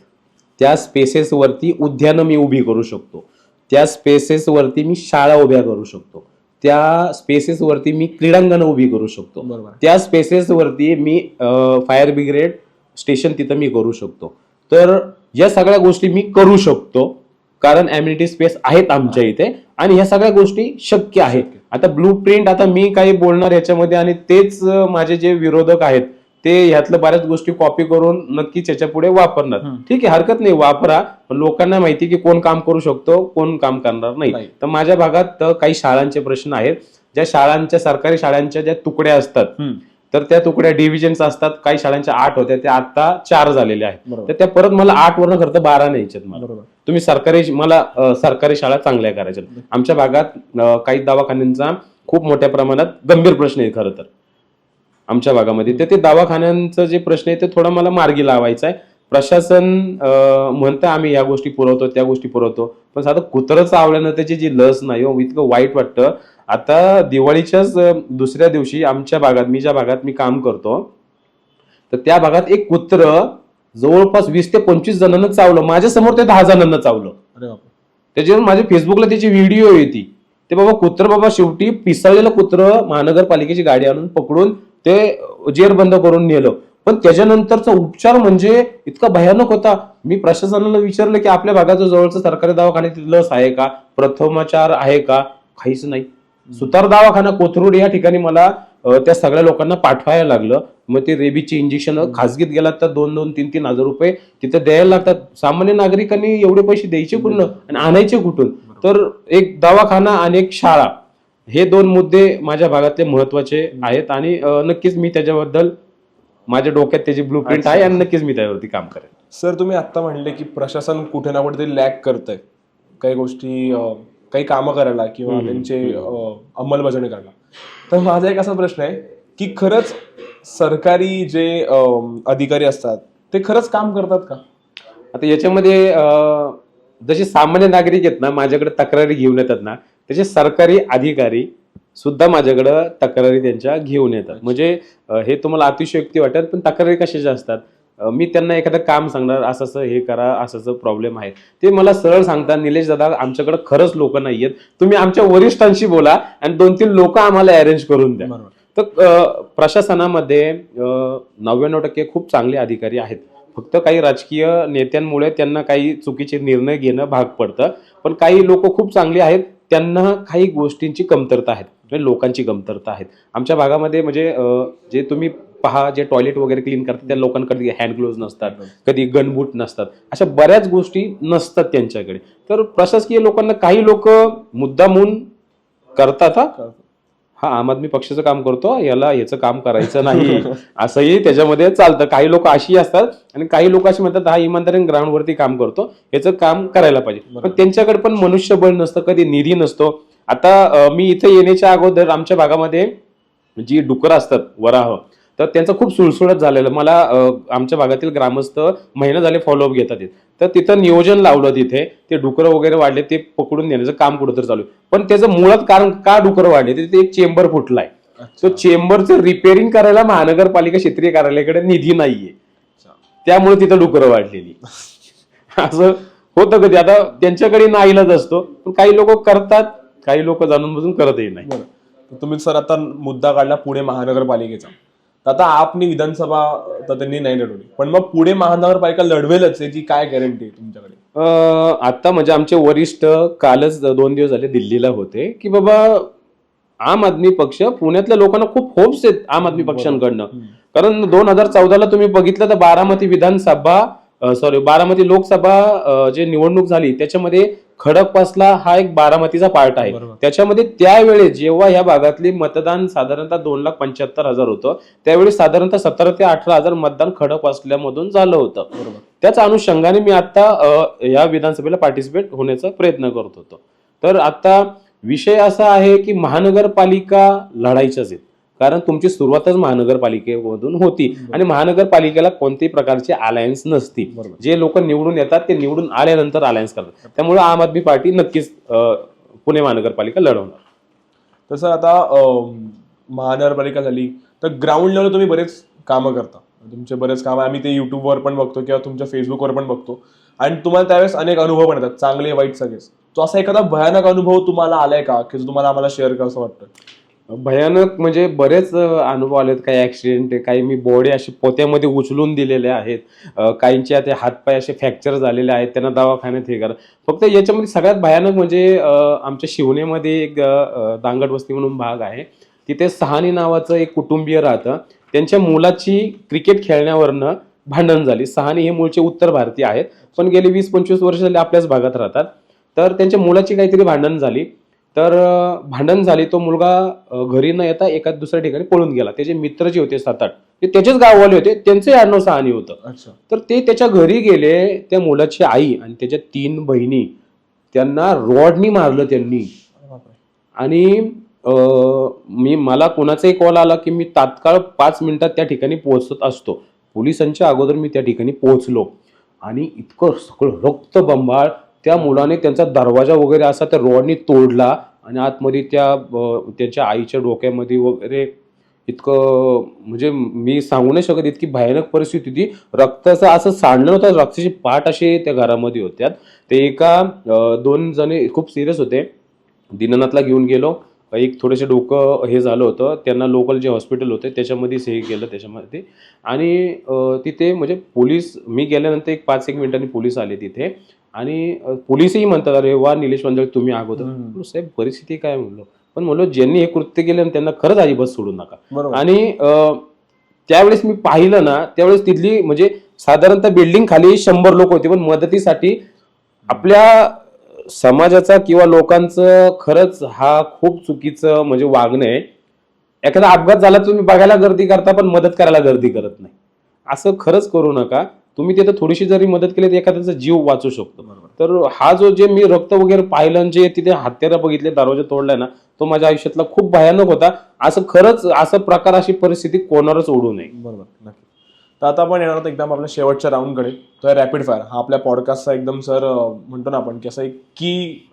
त्या स्पेसेसवरती उद्यानं मी उभी करू शकतो, त्या स्पेसेसवरती मी शाळा उभ्या करू शकतो, त्या स्पेसेसवरती मी क्रीडांगणं उभी करू शकतो, त्या स्पेसेसवरती मी फायर ब्रिगेड स्टेशन तिथं मी करू शकतो. तर या सगळ्या गोष्टी मी करू शकतो कारण ॲम्युनिटी स्पेस आहेत आमच्या इथे आणि ह्या सगळ्या गोष्टी शक्य आहेत. आता ब्लू प्रिंट, आता मी काही बोलणार याच्यामध्ये आणि तेच माझे जे विरोधक आहेत ते ह्यातलं बऱ्याच गोष्टी कॉपी करून नक्कीच याच्या पुढे वापरणार. ठीक आहे, हरकत नाही, वापरा, पण लोकांना माहिती की कोण काम करू शकतो, कोण काम करणार नाही. तर माझ्या भागात काही शाळांचे प्रश्न आहेत, ज्या शाळांच्या सरकारी शाळांच्या ज्या तुकड्या असतात तर त्या तुकड्या डिव्हिजन्स असतात. काही शाळांच्या 8 होत्या, त्या आता 4 झालेल्या आहेत. तर त्या परत मला 8 वरनं खरं तर 12 न्यायच्यात मला. तुम्ही सरकारी शाळा चांगल्या करायच्या. आमच्या भागात काही दवाखान्यांचा खूप मोठ्या प्रमाणात गंभीर प्रश्न आहे खरं तर आमच्या भागामध्ये. तर ते दवाखान्यांचं जे प्रश्न आहे ते थोडा मला मार्गी लावायचा आहे. प्रशासन म्हणतं आम्ही या गोष्टी पुरवतो, त्या गोष्टी पुरवतो, पण साधं कुत्रं चावल्यानं त्याची जी लस नाही हो, इतकं वाईट वाटतं. आता दिवाळीच्याच दुसऱ्या दिवशी आमच्या भागात, मी ज्या भागात मी काम करतो, तर त्या भागात एक कुत्रं जवळपास 20 ते 25 जणांना चावलं. माझ्या समोर ते 10 जणांना चावलं. त्याच्यावर माझ्या फेसबुकला त्याची व्हिडिओ येते. ते बाबा कुत्रं, बाबा शेवटी पिसाळलेलं कुत्रं महानगरपालिकेची गाडी आणून पकडून ते जेर बंद करून नेलं. पण त्याच्यानंतरचा उपचार म्हणजे इतका भयानक होता. मी प्रशासनाला विचारलं की आपल्या भागाचं जवळचं सरकारी दवाखान्यात लस आहे का, प्रथमोपचार आहे का, काहीच नाही. सुतार दवाखाना कोथरूड या ठिकाणी मला त्या सगळ्या लोकांना पाठवायला लागलं. मग ते रेबीची इंजेक्शन खासगीत गेलात तर 2-2, 3-3 हजार रुपये तिथे द्यायला लागतात. सामान्य नागरिकांनी एवढे पैसे द्यायचे कुठून आणि आणायचे कुठून? तर एक दवाखाना आणि एक शाळा, हे 2 मुद्दे माझ्या भागातले महत्वाचे आहेत आणि नक्कीच मी त्याच्याबद्दल माझ्या डोक्यात त्याची ब्लू प्रिंट आहे आणि नक्कीच मी त्यावरती काम करेन. सर, तुम्ही आता म्हणले की प्रशासन कुठे ना कुठेतरी लॅग करतंय काही गोष्टी, काही कामं करायला किंवा त्यांचे अंमलबजावणी करायला. तर माझा एक असा प्रश्न आहे की खरंच सरकारी जे अधिकारी असतात ते खरंच काम करतात का? आता याच्यामध्ये जसे सामान्य नागरिक आहेत ना, माझ्याकडे तक्रारी घेऊन येतात ना, त्याचे सरकारी अधिकारी सुद्धा माझ्याकडे तक्रारी त्यांच्या घेऊन येतात. म्हणजे हे तुम्हाला अतिशयोक्ती वाटेल, पण तक्रारी कशाच्या असतात? मी त्यांना एखादं काम सांगणार, असं असं हे करा, असं प्रॉब्लेम आहे, ते मला सरळ सांगतात, निलेश दादा आमच्याकडे खरंच लोक नाहीयेत, तुम्ही आमच्या वरिष्ठांशी बोला आणि 2-3 लोक आम्हाला अरेंज करून द्या. तर प्रशासनामध्ये 99% खूप चांगले अधिकारी आहेत. फक्त काही राजकीय नेत्यांमुळे त्यांना काही चुकीचे निर्णय घेणं भाग पडतं. पण काही लोक खूप चांगली आहेत, त्यांना काही गोष्टींची कमतरता आहेत, म्हणजे लोकांची कमतरता आहेत. आमच्या भागामध्ये म्हणजे जे तुम्ही पहा, जे टॉयलेट वगैरे क्लीन करतात त्या लोकांकडे हँड ग्लोव्ज नसतात, कधी गनबूट नसतात, अशा बऱ्याच गोष्टी नसतात त्यांच्याकडे. तर प्रशासकीय लोकांना काही लोक मुद्दामून करतात, हा आम आदमी पक्षाचं काम करतो, याला याचं काम करायचं नाही असंही त्याच्यामध्ये चालतं. काही लोक अशी असतात आणि काही लोक अशी म्हणतात हा इमानदारीने ग्राउंडवरती काम करतो, याचं काम करायला पाहिजे. पण त्यांच्याकडे पण मनुष्यबळ नसतं, कधी निधी नसतो. आता मी इथे येण्याच्या अगोदर आमच्या भागामध्ये जी डुकरं असतात वराह, तर त्यांचं खूप सुळसुळत झालेलं. मला आमच्या भागातील ग्रामस्थ महिना झाले फॉलोअप घेतात. तर तिथं नियोजन लावलं, तिथे ते डुकरं वगैरे वाढले, ते पकडून नेण्याचं काम कुठं तर चालू आहे. पण त्याचं मुळात कारण का डुकरं वाढले, तिथे एक चेंबर फुटलाय. तो चेंबरचं रिपेअरिंग करायला महानगरपालिका क्षेत्रीय कार्यालयाकडे निधी नाहीये, त्यामुळे तिथं डुकरं वाढलेली. असं होतं कधी. आता त्यांच्याकडे नाईलाज असतो, पण काही लोक करतात, काही लोक जाणून बुजून करतही नाही. तुम्ही सर आता मुद्दा काढला पुणे महानगरपालिकेचा. आता आपली विधानसभा तर त्यांनी नाही लढवली, पण मग पुणे महानगरपालिका लढवेलच याची काय गॅरंटी आहे तुमच्याकडे? आता म्हणजे आमचे वरिष्ठ कालच 2 दिवस झाले दिल्लीला होते की बाबा आम आदमी पक्ष, पुण्यातल्या लोकांना खूप होप्स आहेत आम आदमी पक्षांकडनं. कारण 2014ला तुम्ही बघितलं तर बारामती लोकसभा जे निवडणूक झाली त्याच्यामध्ये खडकवासला हा एक बारामतीचा पार्ट आहे. त्याच्यामध्ये त्यावेळेस जेव्हा या भागातली मतदान साधारणतः 2,75,000 होतं, त्यावेळी साधारणतः 17 ते 18,000 मतदान खडकवासल्यामधून झालं होतं. त्याच अनुषंगाने मी आता या विधानसभेला पार्टिसिपेट होण्याचा प्रयत्न करत होतो. तर आता विषय असा आहे की महानगरपालिका लढायच्याच आहेत, कारण तुमची सुरुवातच महानगरपालिकेमधून होती आणि महानगरपालिकेला कोणत्याही प्रकारची अलायन्स नसती. जे लोक निवडून येतात ते निवडून आल्यानंतर अलायन्स करतात. त्यामुळे आम आदमी पार्टी नक्कीच पुणे महानगरपालिका लढवणार. तसं आता महानगरपालिका झाली तर ग्राउंड लेवल तुम्ही बरेच कामं करता, तुमचे बरेच कामं आम्ही ते युट्यूबवर पण बघतो किंवा तुमच्या फेसबुकवर पण बघतो आणि तुम्हाला त्यावेळेस अनेक अनुभव पण येतात, चांगले वाईट सगळेच. तो असा एखादा भयानक अनुभव तुम्हाला आलाय का की जो तुम्हाला आम्हाला शेअर करावं वाटतं? भयानक म्हणजे बरेच अनुभव आलेत. काही ऍक्सिडेंट आहे, काही मी बॉडी अशी पोत्यामध्ये उचलून दिलेले आहेत, काहींचे ते हातपाय असे फ्रॅक्चर झालेले आहेत, त्यांना दवाखान्यात हे करा. फक्त याच्यामध्ये सगळ्यात भयानक म्हणजे आमच्या शिवनेमध्ये एक दांगड वस्ती म्हणून भाग आहे, तिथे सहानी नावाचं एक कुटुंबीय राहतं. त्यांच्या मुलाची क्रिकेट खेळण्यावरनं भांडण झाली. सहानी हे मूळचे उत्तर भारतीय आहेत, पण गेली 20-25 वर्ष झाली आपल्याच भागात राहतात. तर त्यांच्या मुलाची काहीतरी भांडण झाली. तो मुलगा घरी न येता एका दुसऱ्या ठिकाणी पळून गेला. त्याचे मित्र जे होते 7-8 ते त्याचेच गाववाले होते, त्यांचे आडनाव सहानी होतं. तर ते त्याच्या घरी गेले. त्या मुलाची आई आणि त्याच्या 3 बहिणी त्यांना रॉडनी मारलं त्यांनी. आणि मला कोणाचाही कॉल आला की मी तात्काळ 5 मिनिटात त्या ठिकाणी पोहोचत असतो. पोलिसांच्या अगोदर मी त्या ठिकाणी पोहोचलो आणि इतकं सगळं रक्तबंबाळ. त्या मुलाने त्यांचा दरवाजा वगैरे असा त्या रॉडनी तोडला आणि आतमध्ये त्याच्या आईच्या डोक्यामध्ये वगैरे इतकं, म्हणजे मी सांगू नाही शकत, इतकी भयानक परिस्थिती होती. रक्ताचं असं सांडलं होतं, रक्ताची पाट असे त्या घरामध्ये होत्या. ते 2 जण खूप सिरियस होते. दीनानाथला घेऊन गेलो. एक थोडेसे डोकं हे झालं होतं, त्यांना लोकल जे हॉस्पिटल होते त्याच्यामध्येच हे केलं त्याच्यामध्ये. आणि तिथे म्हणजे पोलीस, मी गेल्यानंतर 5-1 मिनिटांनी पोलीस आले तिथे आणि पोलीसही म्हणतात अरे वा निलेश वंजाळ तुम्ही अगोदर. साहेब परिस्थिती काय म्हणलो, पण म्हणलो ज्यांनी हे कृत्य केलं त्यांना खरंच अजिबात सोडू नका. आणि त्यावेळेस मी पाहिलं ना, त्यावेळेस तिथली म्हणजे साधारणतः बिल्डिंग खाली 100 लोक होते, पण मदतीसाठी आपल्या समाजाचा किंवा लोकांचं खरंच हा खूप चुकीचं म्हणजे वागणं आहे. एखादा अपघात झाला तुम्ही बघायला गर्दी करता पण मदत करायला गर्दी करत नाही. असं खरंच करू नका. तुम्ही तिथे थोडीशी जरी मदत केली तर एखाद्याचा जीव वाचू शकतो. तर हा जे मी रक्त वगैरे पाहिलं, जे तिथे हत्यारं बघितले, दरवाजा तोडलाय ना, तो माझ्या आयुष्यातला खूप भयानक होता. असं खरंच असं प्रकार, अशी परिस्थिती कोणावरच ओढू नये. बरोबर, नक्की. तर आता आपण येणार आहोत एकदम आपल्या शेवटच्या राऊंडकडे. तो आहे रॅपिड फायर. हा आपल्या पॉडकास्टचा एकदम सर म्हणतो ना आपण की असं एक की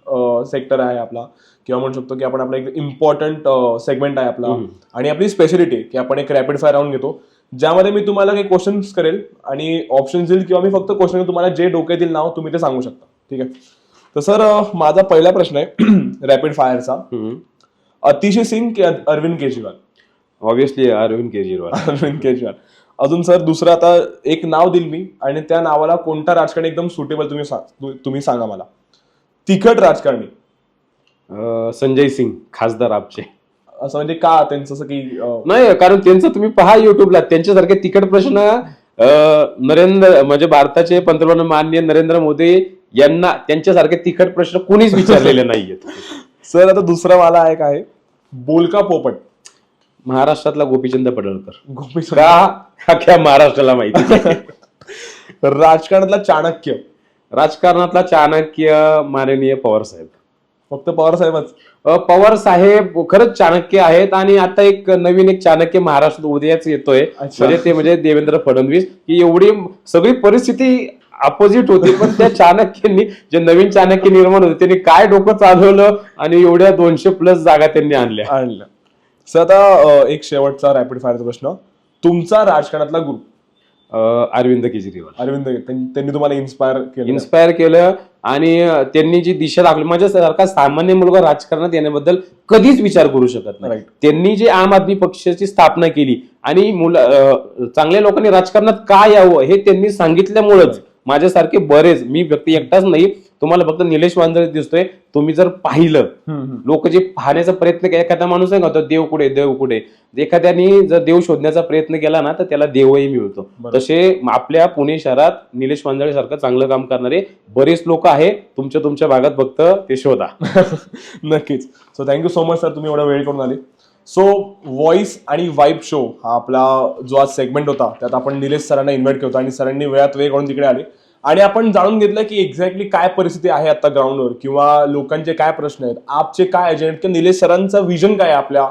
सेक्टर आहे आपला, किंवा म्हणू शकतो की आपण आपला एक इम्पॉर्टंट सेगमेंट आहे आपला आणि आपली स्पेशालिटी आहे की आपण एक रॅपिड फायर राऊंड घेतो, ज्यामध्ये मी तुम्हाला काही क्वेश्चन्स करेल आणि ऑप्शन्स देईल किंवा मी फक्त क्वेश्चन तुम्हाला जे डोक्यात येईल नाव तुम्ही ते सांगू शकता. ठीक आहे? तर सर माझा पहिला प्रश्न आहे रॅपिड फायरचा, अतिशी सिंग की अरविंद केजरीवाल? ऑब्व्हियसली अरविंद केजरीवाल. अरविंद केजरीवाल. अजून सर दुसरं, आता एक नाव देईल मी आणि त्या नावाला कोणता राजकारणी एकदम सुटेबल तुम्ही सांगा मला. तिखट राजकारणी. संजय सिंग, खासदार आपचे. असं म्हणजे का त्यांचं असं की नाही, कारण त्यांचं तुम्ही पहा युट्यूबला, त्यांच्यासारखे तिखट प्रश्न म्हणजे भारताचे पंतप्रधान माननीय नरेंद्र मोदी यांना त्यांच्यासारखे तिखट प्रश्न कोणीच विचारलेले नाहीयेत. सर आता दुसरा मला एक आहे, बोलका पोपट. महाराष्ट्रातला गोपीचंद पडळकर. गोपीचंद का अख्ख्या महाराष्ट्राला माहिती. राजकारणातला चाणक्य. राजकारणातला चाणक्य माननीय पवार साहेब. फक्त पवार साहेबच? पवार साहेब खरंच चाणक्य आहेत. आणि आता एक नवीन चाणक्य महाराष्ट्रात उदयाच येतोय, म्हणजे देवेंद्र फडणवीस. की एवढी सगळी परिस्थिती अपोजिट होती, पण त्या चाणक्यांनी, जे नवीन चाणक्य निर्माण होते, त्यांनी काय डोकं चालवलं आणि एवढ्या 200+ जागा त्यांनी आणल्या. सर आता एक शेवटचा रॅपिड फायरचा प्रश्न, तुमचा राजकारणातला गुरु? अरविंद केजरीवाल. अरविंद, त्यांनी तुम्हाला इन्स्पायर केलं आणि त्यांनी जी दिशा दाखवली. माझ्यासारखा सामान्य मुलगा राजकारणात येण्याबद्दल कधीच विचार करू शकत नाही. त्यांनी जे आम आदमी पक्षाची स्थापना केली आणि चांगल्या लोकांनी राजकारणात का यावं हे त्यांनी सांगितल्यामुळेच माझ्यासारखे बरेच, मी व्यक्ती एकटाच नाही, तुम्हाला फक्त निलेश वांजळे दिसतोय. तुम्ही जर पाहिलं, लोक जे पाहण्याचा प्रयत्न केला, एखादा माणूस आहे का देव कुठे देव कुठे, एखाद्याने जर देव शोधण्याचा प्रयत्न केला ना तर त्याला देवही मिळतो. तसे आपल्या पुणे शहरात निलेश वांजळे सारखं चांगलं काम करणारे बरेच लोक आहे. तुमच्या भागात फक्त ते शोधा. नक्कीच. So thank you so much sir, तुम्ही एवढा वेळ करून आले. सो व्हॉइस आणि वाईब शो हा आपला जो आज सेगमेंट होता त्यात आपण निलेश सरांना इन्व्हाइट केलं आणि सरांनी वेळात वेळ काढून तिकडे आले आणि आपण जाणून घेतलं की एक्झॅक्टली काय परिस्थिती आहे आता ग्राउंडवर, किंवा लोकांचे काय प्रश्न आहेत, आपचे काय एजेंट, की निलेश सरांचं विजन काय आहे आपल्या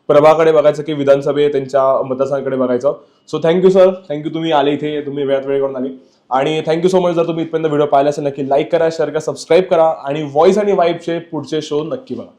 प्रभाकडे बघायचं की विधानसभे त्यांच्या मतदारसंघाकडे बघायचं. सो थँक्यू सर, थँक्यू, तुम्ही आले इथे, तुम्ही वेळात वेळ करून आले. आणि थँक्यू सो मच. जर तुम्ही इथपर्यंत व्हिडिओ पाहिला असेल नक्की लाईक करा, शेअर करा, सबस्क्राईब करा आणि व्हॉइस आणि वाईबचे पुढचे शो नक्की बघा.